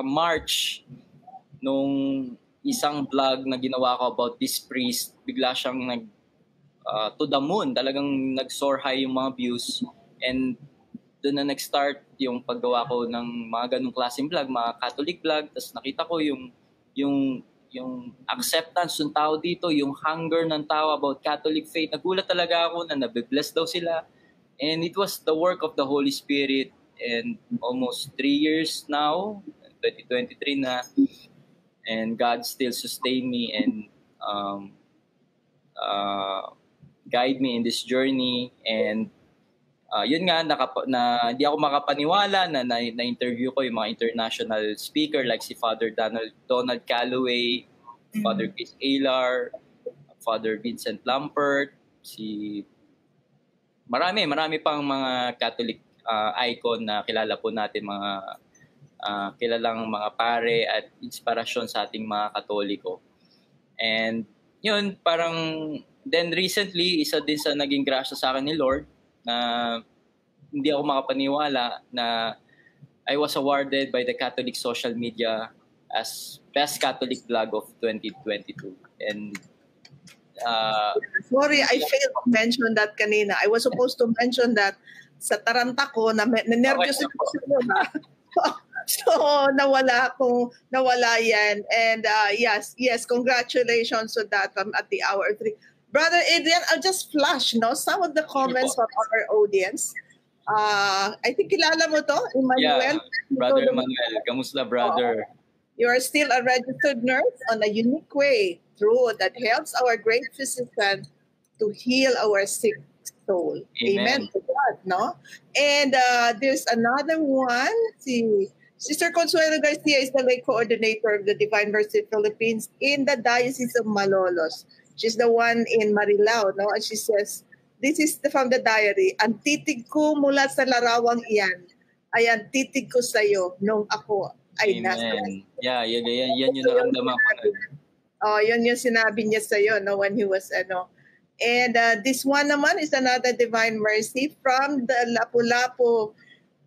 C: March, nung isang vlog na ginawa ko about this priest. Bigla siyang to the moon. Talagang nag-soar high yung mga views. And doon na nag-start yung paggawa ko ng mga ganung klaseng vlog, mga Catholic vlog. Tapos nakita ko yung acceptance ng tao dito, yung hunger ng tao about Catholic faith. Nagulat talaga ako na nabibless daw sila. And it was the work of the Holy Spirit. And almost 3 years now, 2023 na, and God still sustain me and guide me in this journey. And yun nga, hindi ako makapaniwala na na-interview ko yung mga international speaker like si Father Donald Calloway, Father Chris Alar, Father Vincent Lampert, marami pang mga Catholic icon na kilala po natin, mga kilalang mga pare at inspirasyon sa ating mga Katoliko. And yun, parang then recently, isa din sa naging grasya sa akin ni Lord na hindi ako makapaniwala na I was awarded by the Catholic social media as Best Catholic Vlog of 2022. And
B: sorry, I failed to mention that kanina. I was supposed to mention that sa taranta ko na nervyos ako sa So, nawala yan. And yes, congratulations on that at the hour 3. Brother Adrian, I'll just flash, some of the comments from our audience. I think kilala mo to, Emmanuel.
C: Yeah, Brother Emmanuel. Kamusta, brother?
B: You are still a registered nurse on a unique way through that helps our great physician to heal our sick soul. Amen to God, no? And there's another one. Sister Consuelo Garcia is the lay coordinator of the Divine Mercy Philippines in the Diocese of Malolos. She's the one in Marilao, no? And she says, this is from the diary, ang titig ko mula sa larawang iyan, ay ang titig ko sa'yo nung ako ay nasa.
C: Yeah, yan yung naramdaman ko.
B: Yun yung sinabi niya sa'yo, no, when he was, And this one naman is another Divine Mercy from the Lapu-Lapu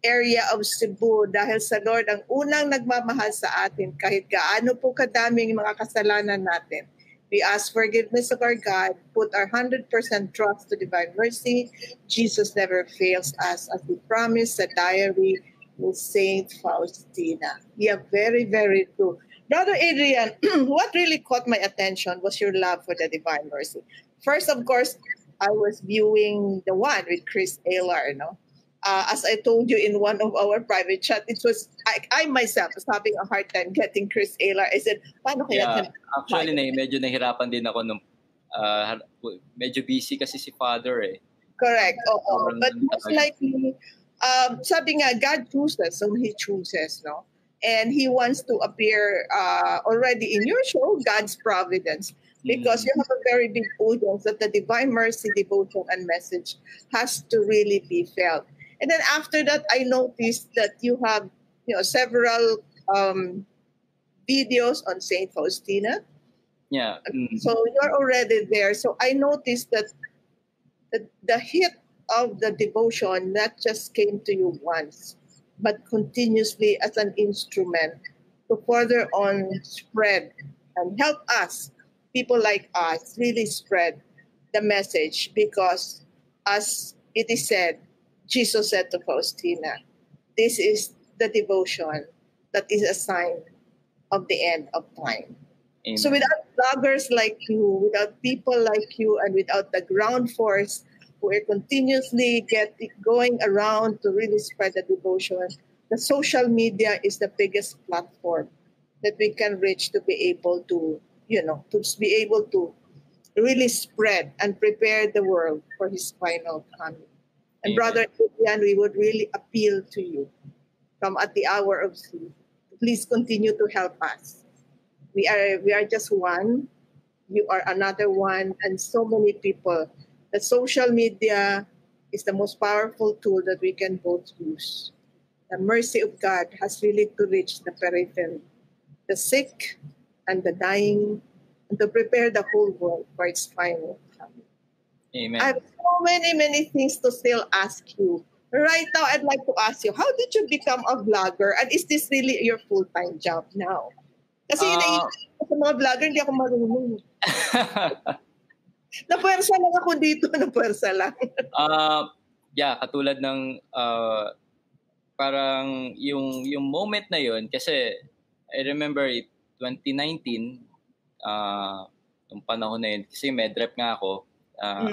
B: area of Cebu dahil sa Lord ang unang nagmamahal sa atin kahit gaano po kadaming mga kasalanan natin. We ask forgiveness of our God, put our 100% trust to divine mercy. Jesus never fails us as He promised sa diary with Saint Faustina. Yeah, very, very true. Brother Adrian, what really caught my attention was your love for the divine mercy. First, of course, I was viewing the one with Chris Aylar, as I told you in one of our private chat, it was I myself was having a hard time getting Chris Aylar. I said, paano kaya?
C: Actually, medyo nahirapan din ako nung medyo busy kasi si Father eh.
B: Correct. But most likely, sabi nga, God chooses, so He chooses, no? And He wants to appear already in your show, God's Providence, because you have a very big audience that the divine mercy, devotion, and message has to really be felt. And then after that, I noticed that you have, several videos on Saint Faustina.
C: Yeah.
B: So you're already there. So I noticed that the hit of the devotion not just came to you once, but continuously as an instrument to further on spread and help us, people like us, really spread the message, because as it is said, Jesus said to Faustina, this is the devotion that is a sign of the end of time. Amen. So without bloggers like you, without people like you, and without the ground force who are continuously going around to really spread the devotion, the social media is the biggest platform that we can reach to be able to, to be able to really spread and prepare the world for His final coming. And Amen. Brother Adrian, we would really appeal to you from at the hour of sleep. Please continue to help us. We are just one. You are another one, and so many people. The social media is the most powerful tool that we can both use. The mercy of God has really to reach the periphery, the sick and the dying, and to prepare the whole world for its final coming.
C: Amen.
B: I have so many things to still ask you. Right now, I'd like to ask you, how did you become a vlogger? And is this really your full-time job now? Kasi sa mga vlogger, hindi ako marunong. Napuwersa lang ako dito, napuwersa lang.
C: Katulad ng parang yung moment na yun, kasi I remember 2019, yung panahon na yun, kasi medrep nga ako,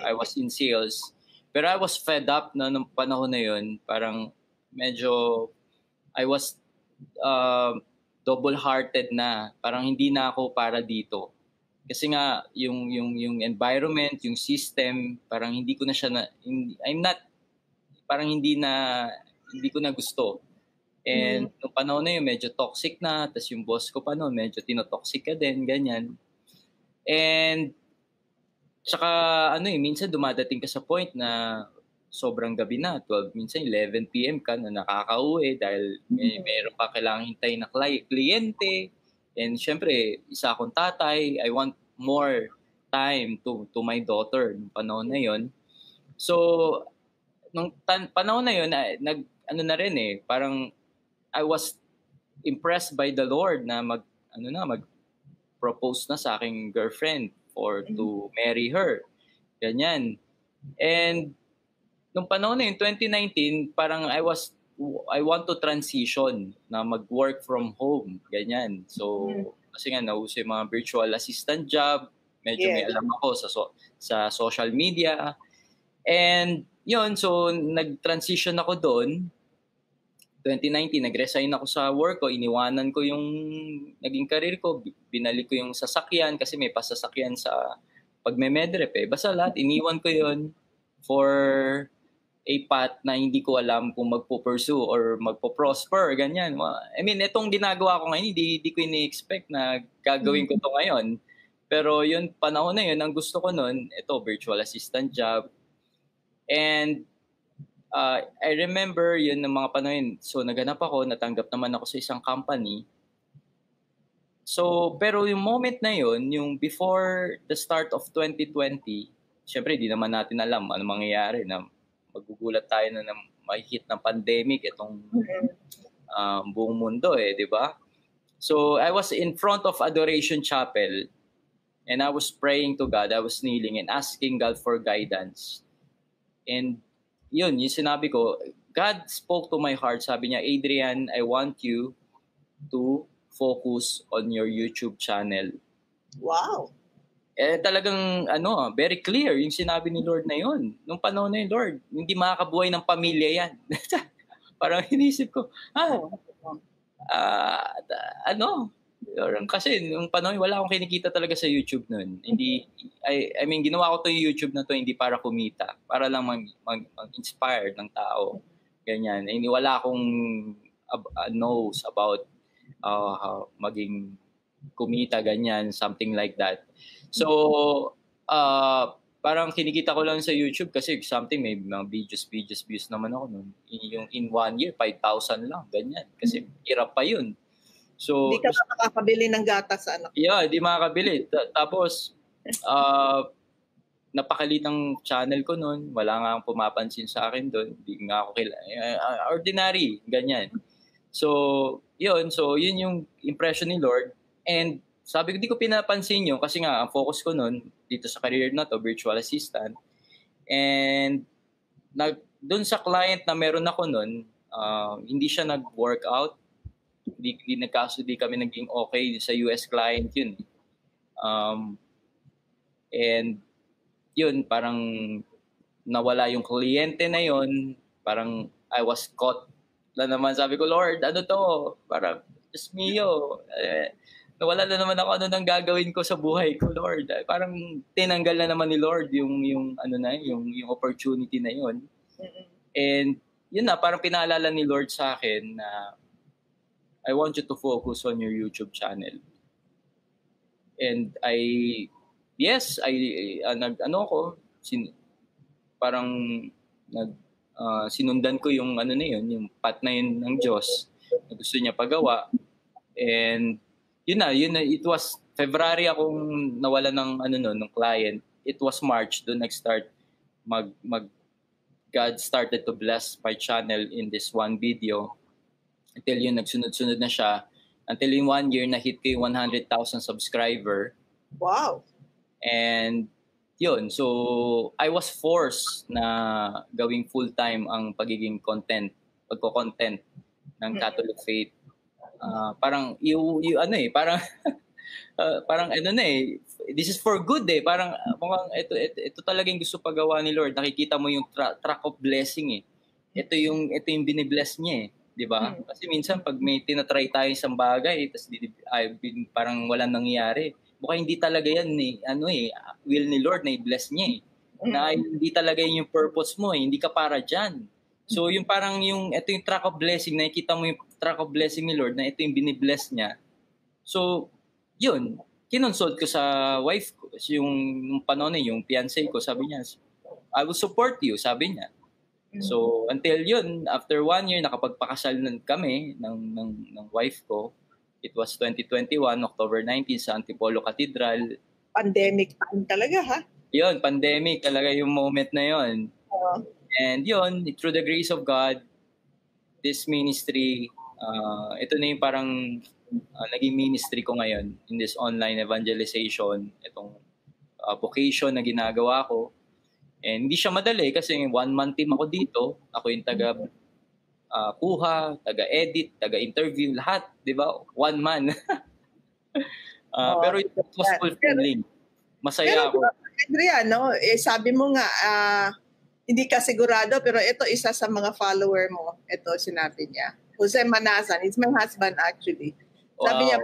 C: I was in sales, pero I was fed up na nung panahon na yun, parang medyo I was double-hearted na, parang hindi na ako para dito. Kasi nga yung environment, yung system, parang hindi ko na siya hindi ko na gusto. And nung panahon na yun, medyo toxic na, tapos yung boss ko pa noon, medyo tinotoxic ka din, ganyan. And tsaka minsan dumadating ka sa point na sobrang gabi na, 12, minsan 11 p.m. ka na nakakauwi dahil meron pa kailangang hintayin na kliyente. And syempre, isa akong tatay, I want more time to my daughter nung panahon na yon. So, nung panahon na yon, parang I was impressed by the Lord na mag-propose na sa aking girlfriend to marry her. Ganyan. And nung panahon na yun, 2019, parang I want to transition na mag-work from home. Ganyan. So, kasi nga nauso yung mga virtual assistant job. Medyo may alam ako sa social media. And yun, so nag-transition ako doon. 2019, nag-resign ako sa work ko. Iniwanan ko yung naging career ko. Binalik ko yung sasakyan kasi may pasasakyan sa pagme-medrep eh. Basta lahat, iniwan ko yun for a path na hindi ko alam kung magpo-pursue or magpo-prosper, ganyan. I mean, itong ginagawa ko ngayon, hindi ko ini-expect na gagawin ko to ngayon. Pero yun, panahon na yun, ang gusto ko nun, ito, virtual assistant job. And I remember yun ng mga panahon. So, naganap ako, natanggap naman ako sa isang company. So, pero yung moment na yun, yung before the start of 2020, syempre, di naman natin alam ano mangyayari na magugulat tayo na mahihit ng pandemic itong buong mundo di ba? So I was in front of Adoration Chapel and I was praying to God. I was kneeling and asking God for guidance. And yun, yung sinabi ko, God spoke to my heart. Sabi niya, Adrian, I want you to focus on your YouTube channel.
B: Wow.
C: Talagang very clear yung sinabi ni Lord na yun. Nung panahon na yun, Lord, hindi makakabuhay ng pamilya yan. Parang inisip ko, kasi nung panahon wala akong kinikita talaga sa YouTube noon. Hindi, I mean, ginawa ko to yung YouTube na to hindi para kumita, para lang mag-inspire ng tao. Ganyan. Hindi, wala akong knows about maging kumita, ganyan, something like that. So, parang kinikita ko lang sa YouTube kasi something, may mga views naman ako nun. Yung in 1 year, 5,000 lang, ganyan. Kasi hirap pa yun. So,
B: hindi ka makakabili ng gatas sa anak.
C: Yeah, hindi makakabili. Tapos, napakalit ng channel ko nun. Wala nga akong pumapansin sa akin doon. Hindi nga ako ordinary, ganyan. So, yun yung impression ni Lord. And sabi ko, di ko pinapansin yun kasi nga, ang focus ko nun dito sa career na to, virtual assistant. And doon sa client na meron ako nun, hindi siya nag-workout. Hindi kami naging okay sa US client yun. And yun, parang nawala yung kliyente na yun. Parang I was caught na naman. Sabi ko, Lord, ano to? Parang, Diyos mio. Nawala na naman ako nang gagawin ko sa buhay ko, Lord. Parang tinanggal na naman ni Lord yung opportunity na yun. And yun na, parang pinaalala ni Lord sa akin na I want you to focus on your YouTube channel. And sinundan ko yung yung path na yun ng Diyos na gusto niya pagawa. And yun na, it was February akong nawala ng ng client. It was March doon nag-start God started to bless my channel in this one video. Until yun, nagsunod-sunod na siya. Until in 1 year, na-hit ko yung 100,000 subscriber.
B: Wow!
C: And yun, so I was forced na gawing full-time ang pagiging pagko-content ng Catholic faith. Parang, parang this is for good Parang, mukhang ito talagang gusto pagawa ni Lord. Nakikita mo yung track of blessing Ito yung binibless niya diba? Kasi minsan pag may tinatry tayo isang bagay, tapos parang walang nangyayari. Mukha hindi talaga yan will ni Lord na i-bless niya Na hindi talaga yung purpose mo hindi ka para dyan. So yung parang ito yung track of blessing, nakikita mo yung track of blessing ni Lord na ito yung binibless niya. So, yun, kinonsult ko sa wife ko, yung panahon yung fiancé ko, sabi niya, I will support you, sabi niya. So, until yun, after 1 year, nakapagpakasal kami ng wife ko. It was 2021, October 19, sa Antipolo Cathedral.
B: Pandemic talaga, ha?
C: Yun, pandemic talaga yung moment na yun. And yun, through the grace of God, this ministry, ito na yung parang naging ministry ko ngayon in this online evangelization, itong vocation na ginagawa ko. And hindi siya madali kasi 1-man team ako dito. Ako yung kuha, taga-edit, taga-interview, lahat, di ba? 1 man. Pero it was fulfilling. Masaya ako.
B: Adrian, sabi mo nga, hindi ka sigurado, pero ito isa sa mga follower mo. Ito, sinabi niya. Jose Manasan, it's my husband actually. Sabi niya,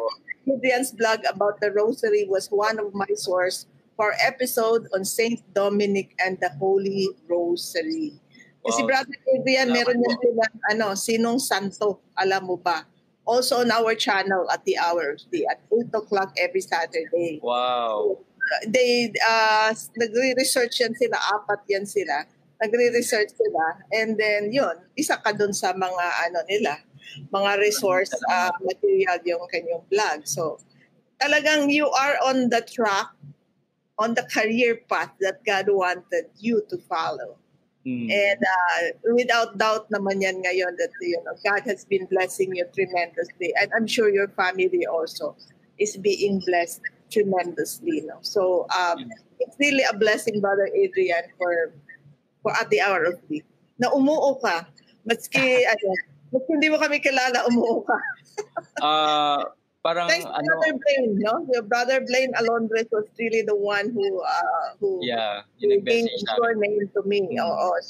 B: Adrian's blog about the rosary was one of my source for episode on Saint Dominic and the Holy Rosary. Kasi Brother Adrian, meron niya silang Sinong Santo, alam mo ba? Also on our channel at the hour, at 8 o'clock every Saturday.
C: Wow.
B: They, nagre-research yan sila, 4 yan sila. Nagre-research sila. And then, yun, isa ka dun sa mga, nila, mga resource material yung kanyang blog. So, talagang you are on the track, on the career path that God wanted you to follow. And without doubt naman yan ngayon that God has been blessing you tremendously. And I'm sure your family also is being blessed tremendously. So it's really a blessing, Brother Adrian, for at the hour of three. Na umuo ka. Maski hindi mo kami kilala, umuo ka.
C: Parang
B: thanks to Brother Blaine, no? Your Brother Blaine Alondres was really the one who gave your name to me.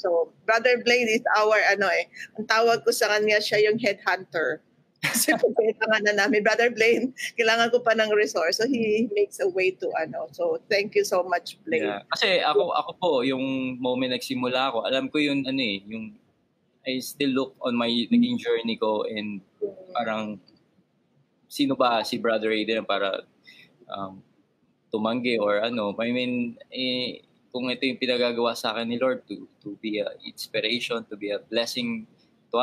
B: So Brother Blaine is our ang tawag ko sa kanya, siya yung headhunter. Kasi pagkita nga na namin, Brother Blaine, kailangan ko pa ng resource. So he makes a way to So thank you so much, Blaine.
C: Yeah. Kasi ako po, yung moment nagsimula ako, alam ko yung yung I still look on my naging journey ko and parang sino ba si Brother Aiden para tumanggi or I mean, kung ito yung pinagagawa sa akin ni Lord to be an inspiration, to be a blessing to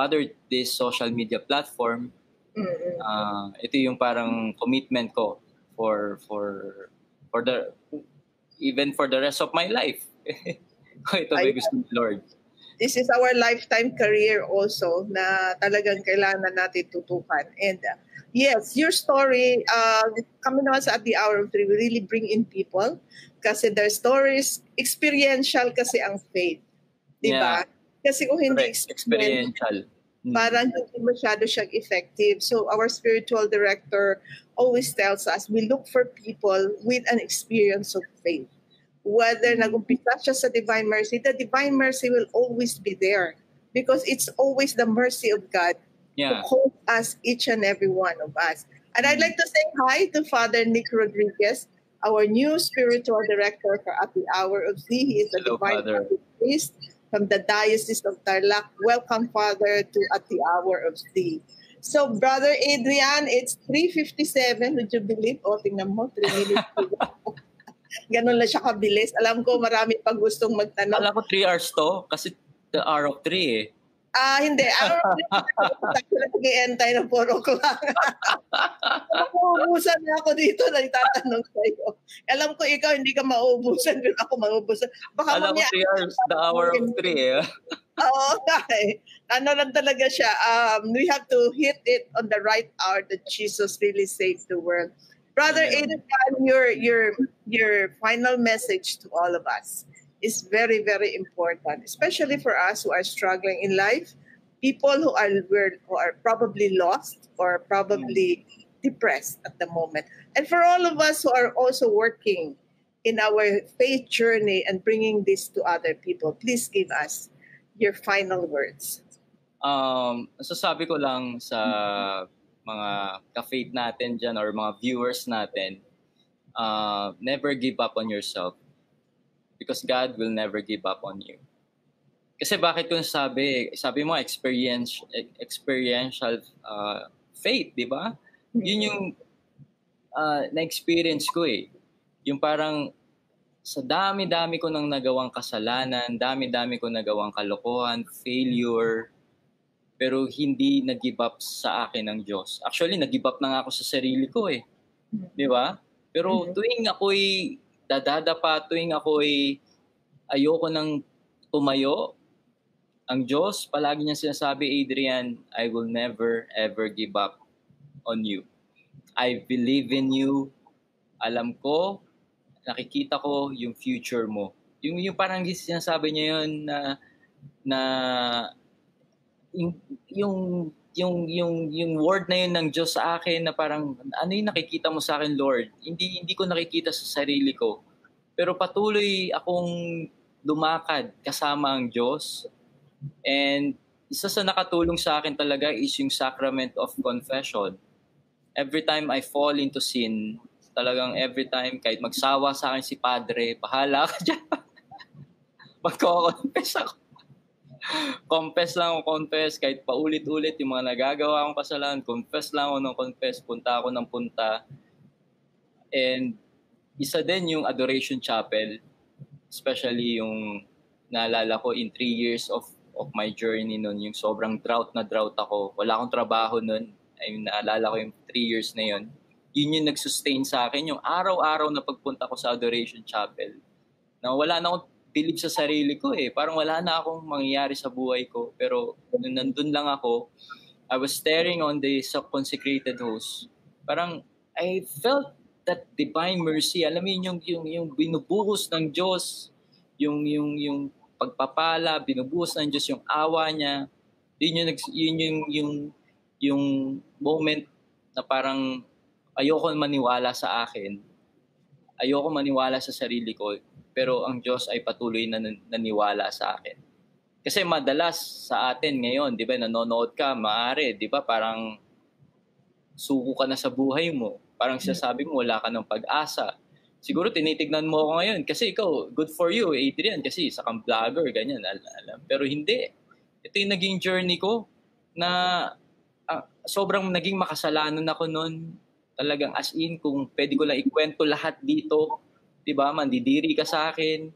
C: this social media platform, ito yung parang commitment ko for the even for the rest of my life. Ito may gusto ni Lord.
B: This is our lifetime career also na talagang kailangan natin tutukan. And yes, your story, kami naman sa At the Hour of Three, we really bring in people kasi their stories, experiential kasi ang faith. Diba? Kasi kung hindi
C: experiential,
B: parang hindi masyado siyang effective. So our spiritual director always tells us, we look for people with an experience of faith. Whether nag-umpisa siya sa Divine Mercy, the Divine Mercy will always be there because it's always the mercy of God who calls us, each and every one of us. And I'd like to say hi to Father Nick Rodriguez, our new spiritual director for At the Hour of Z. He is a Divine Mercy priest from the Diocese of Tarlac. Welcome, Father, to At the Hour of Z. So, Brother Adrian, it's 3:57. Would you believe? Tingnan mo, 3 minutes. Ganun lang siya kabilis. Alam ko marami pang gustong magtanong.
C: Alam ko 3 hours to kasi the hour of 3
B: Hindi. Hour of 3. Nag-i-entay na 4 o'clock. Mauubusan na ako dito na itatanong sa'yo. Alam ko ikaw hindi ka mauubusan. Doon ako mauubusan. Baka
C: alam ko 3 hours, the hour of 3
B: Oo nga Ano lang talaga siya. We have to hit it on the right hour that Jesus really saved the world. Brother Adrian, your final message to all of us is very, very important, especially for us who are struggling in life, people who are probably lost or probably depressed at the moment, and for all of us who are also working in our faith journey and bringing this to other people. Please give us your final words.
C: Sasabi ko lang sa mga ka-faith natin dyan or mga viewers natin, never give up on yourself because God will never give up on you. Kasi bakit ko sabi mo experiential faith, di ba? Yun yung na-experience ko Yung parang sa dami-dami ko nang nagawang kasalanan, dami-dami ko nagawang kalokohan, failure, pero hindi nag-give up sa akin ng Diyos. Actually, nag-give up na nga ako sa sarili ko Di ba? Pero tuwing ako'y dadadapa, tuwing ako'y ayoko nang tumayo, ang Diyos, palagi niya sinasabi, Adrian, I will never, ever give up on you. I believe in you. Alam ko, nakikita ko yung future mo. Yung parang sinasabi niya yun na yung word na yun ng Diyos sa akin na parang ano yung nakikita mo sa akin, Lord? Hindi ko nakikita sa sarili ko. Pero patuloy akong lumakad kasama ang Diyos. And isa sa nakatulong sa akin talaga is yung sacrament of confession. Every time I fall into sin, talagang every time, kahit magsawa sa akin si Padre, bahala ka dyan. Magko-confess ako. Confess lang ako, kahit paulit-ulit yung mga nagagawa akong kasalanan, confess lang ako ng confess, punta ako ng punta. And isa din yung Adoration Chapel, especially yung naalala ko in 3 years of my journey nun, yung sobrang drought ako. Wala akong trabaho nun. Ay, naalala ko yung 3 years na yun. Yun yung nag-sustain sa akin, yung araw-araw na pagpunta ko sa Adoration Chapel. Na wala na akong bilib sa sarili ko eh. Parang wala na akong mangyayari sa buhay ko. Pero nung nandun lang ako, I was staring on the consecrated host. Parang I felt that divine mercy. Alam mo yung binubuhos ng Diyos, yung pagpapala, binubuhos ng Diyos yung awa niya. Yung moment na parang ayoko maniwala sa akin. Ayoko maniwala sa sarili ko, pero ang Diyos ay patuloy na naniwala sa akin. Kasi madalas sa atin ngayon, di ba, nanonood ka, maaari, di ba, parang suko ka na sa buhay mo. Parang sinasabi mo, wala ka ng pag-asa. Siguro tinitignan mo ako ngayon kasi ikaw, good for you, Adrian, kasi isa kang vlogger, ganyan, alam. Pero hindi. Ito yung naging journey ko na sobrang naging makasalanan ako noon. Talagang as in, kung pwede ko lang ikwento lahat dito, di ba, mandidiri ka sa akin.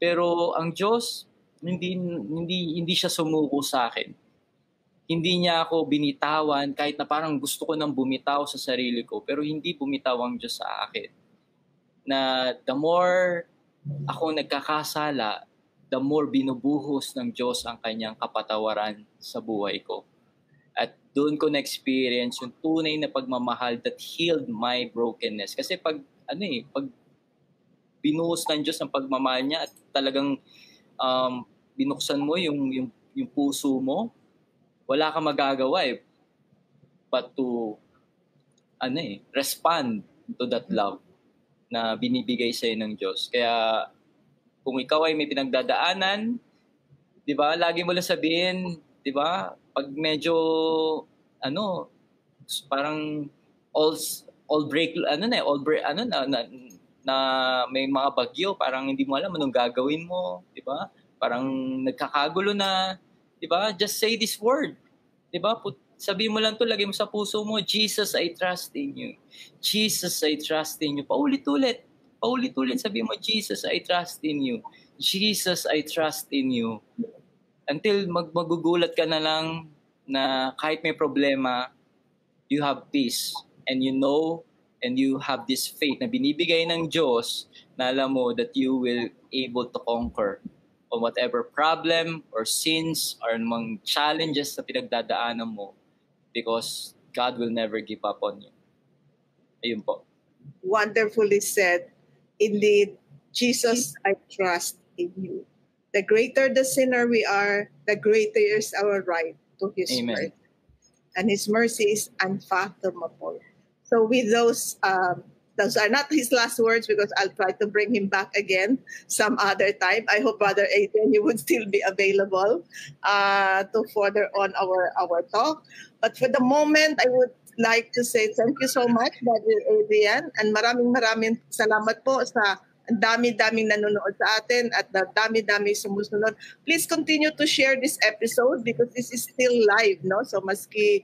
C: Pero ang Diyos, hindi siya sumuko sa akin. Hindi niya ako binitawan kahit na parang gusto ko nang bumitaw sa sarili ko, pero hindi bumitaw ang Diyos sa akin. Na the more ako nagkakasala, the more binubuhos ng Diyos ang kanyang kapatawaran sa buhay ko. At doon ko na-experience yung tunay na pagmamahal that healed my brokenness. Kasi pag binuhos ng Diyos ang pagmamahal niya at talagang binuksan mo yung puso mo, wala kang magagawa but to respond to that love na binibigay sa'yo ng Diyos. Kaya kung ikaw ay may pinagdadaanan, di ba, lagi mo lang sabihin, di ba, pag medyo parang all break na may mga bagyo, parang hindi mo alam anong gagawin mo, di ba? Parang nagkakagulo na, di ba? Just say this word. Di ba? Sabihin mo lang to, lagay mo sa puso mo, Jesus, I trust in you. Jesus, I trust in you. Paulit-ulit. Sabihin mo, Jesus, I trust in you. Jesus, I trust in you. Until magugulat ka na lang na kahit may problema, you have peace. And you know, and you have this faith na binibigay ng Diyos na alam mo that you will able to conquer on whatever problem or sins or mga challenges na pinagdadaanan mo because God will never give up on you. Ayun po.
B: Wonderfully said. Indeed, Jesus, I trust in you. The greater the sinner we are, the greater is our right to His word. And His mercy is unfathomable. So with those are not his last words because I'll try to bring him back again some other time. I hope Brother Adrian, you would still be available to further on our talk. But for the moment, I would like to say thank you so much, Brother Adrian. And maraming salamat po sa dami-daming nanonood sa atin at dami-dami sumusunod. Please continue to share this episode because this is still live, no? So maski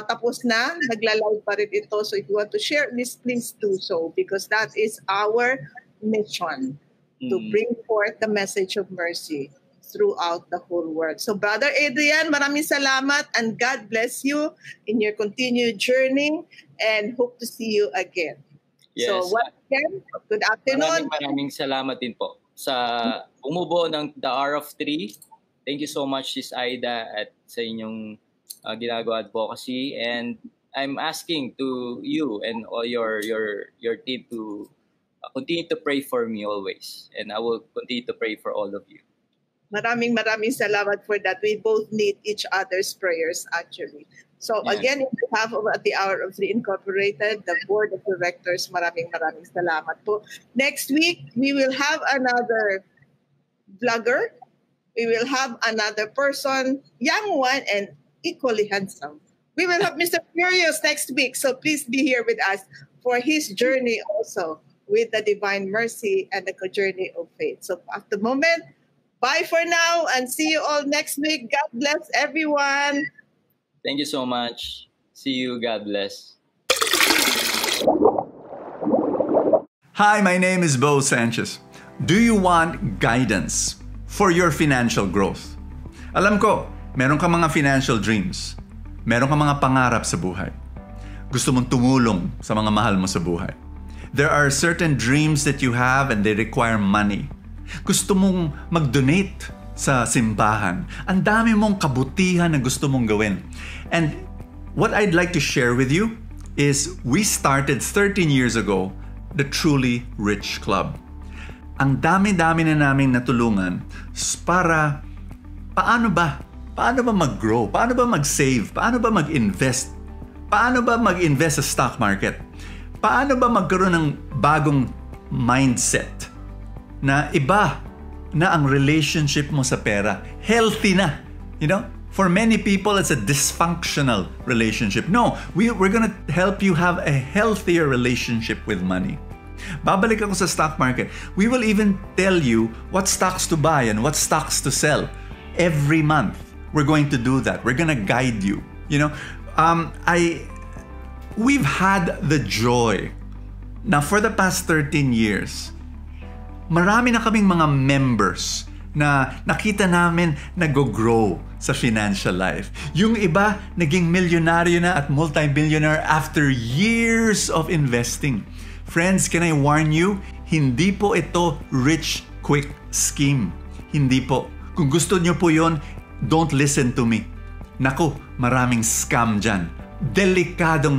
B: tapos na, nagla-live pa rin ito. So if you want to share this, please do so because that is our mission to bring forth the message of mercy throughout the whole world. So Brother Adrian, maraming salamat and God bless you in your continued journey and hope to see you again.
C: Yes.
B: So once again, good afternoon.
C: Maraming salamat din po sa bumubuo ng The Hour of Three. Thank you so much, Sis Aida, at sa inyong ginagawa advocacy. And I'm asking to you and all your team to continue to pray for me always. And I will continue to pray for all of you.
B: Maraming salamat for that. We both need each other's prayers actually. So again, in behalf of The Hour of Three Incorporated, the Board of Directors, maraming salamat po. Next week, we will have another vlogger. We will have another person, young one and equally handsome. We will have Mr. Furious next week. So please be here with us for his journey also with the divine mercy and the journey of faith. So at the moment, bye for now and see you all next week. God bless everyone.
C: Thank you so much. See you. God bless.
D: Hi, my name is Bo Sanchez. Do you want guidance for your financial growth? Alam ko, meron ka mga financial dreams. Meron ka mga pangarap sa buhay. Gusto mong tumulong sa mga mahal mo sa buhay. There are certain dreams that you have and they require money. Gusto mong mag-donate sa simbahan. Ang dami mong kabutihan na gusto mong gawin. And what I'd like to share with you is we started 13 years ago the Truly Rich Club. Ang dami-dami na namin natulungan para paano ba mag-grow? Paano ba mag-save? Paano ba mag-invest? Paano ba mag-invest sa stock market? Paano ba magkaroon ng bagong mindset na iba na ang relationship mo sa pera? Healthy na. You know? For many people, it's a dysfunctional relationship. No, we're gonna help you have a healthier relationship with money. Babalik ako sa stock market. We will even tell you what stocks to buy and what stocks to sell. Every month, we're going to do that. We're gonna guide you. You know, we've had the joy. Now, for the past 13 years, marami na kaming mga members na nakita namin nag-grow sa financial life. Yung iba, naging milyonaryo na at multi-billionaire after years of investing. Friends, can I warn you? Hindi po ito rich quick scheme. Hindi po. Kung gusto nyo po yon, don't listen to me. Naku, maraming scam dyan. Delikado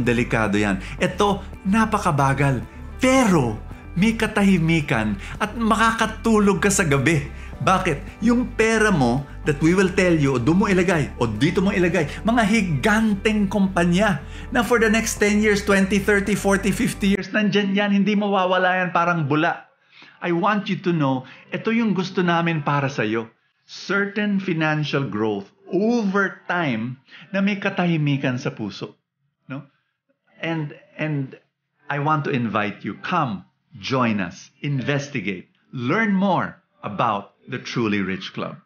D: yan. Ito, napakabagal. Pero, may katahimikan at makakatulog ka sa gabi. Bakit? Yung pera mo that we will tell you, o doon mo ilagay, o dito mo ilagay, mga higanteng kumpanya na for the next 10 years, 20, 30, 40, 50 years, nandyan yan, hindi mawawala yan parang bula. I want you to know, ito yung gusto namin para sa'yo. Certain financial growth over time na may katahimikan sa puso. No? And I want to invite you, come, join us, investigate, learn more about the Truly Rich Club.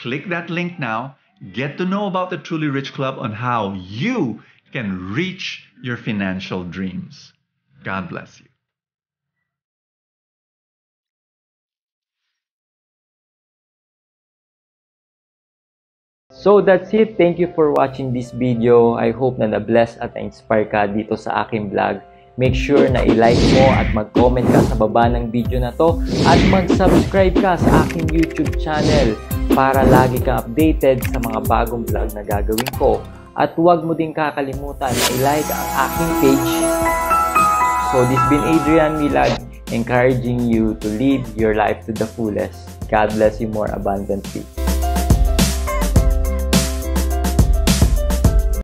D: Click that link now, get to know about the Truly Rich Club on how you can reach your financial dreams. God bless you.
C: So that's it. Thank you for watching this video. I hope na na-bless at na-inspire ka dito sa aking vlog. Make sure na i-like mo at mag-comment ka sa baba ng video na to at mag-subscribe ka sa aking YouTube channel para lagi kang updated sa mga bagong vlog na gagawin ko. At huwag mo din kakalimutan na i-like ang aking page. So this has been Adrian Milag, encouraging you to live your life to the fullest. God bless you more abundantly.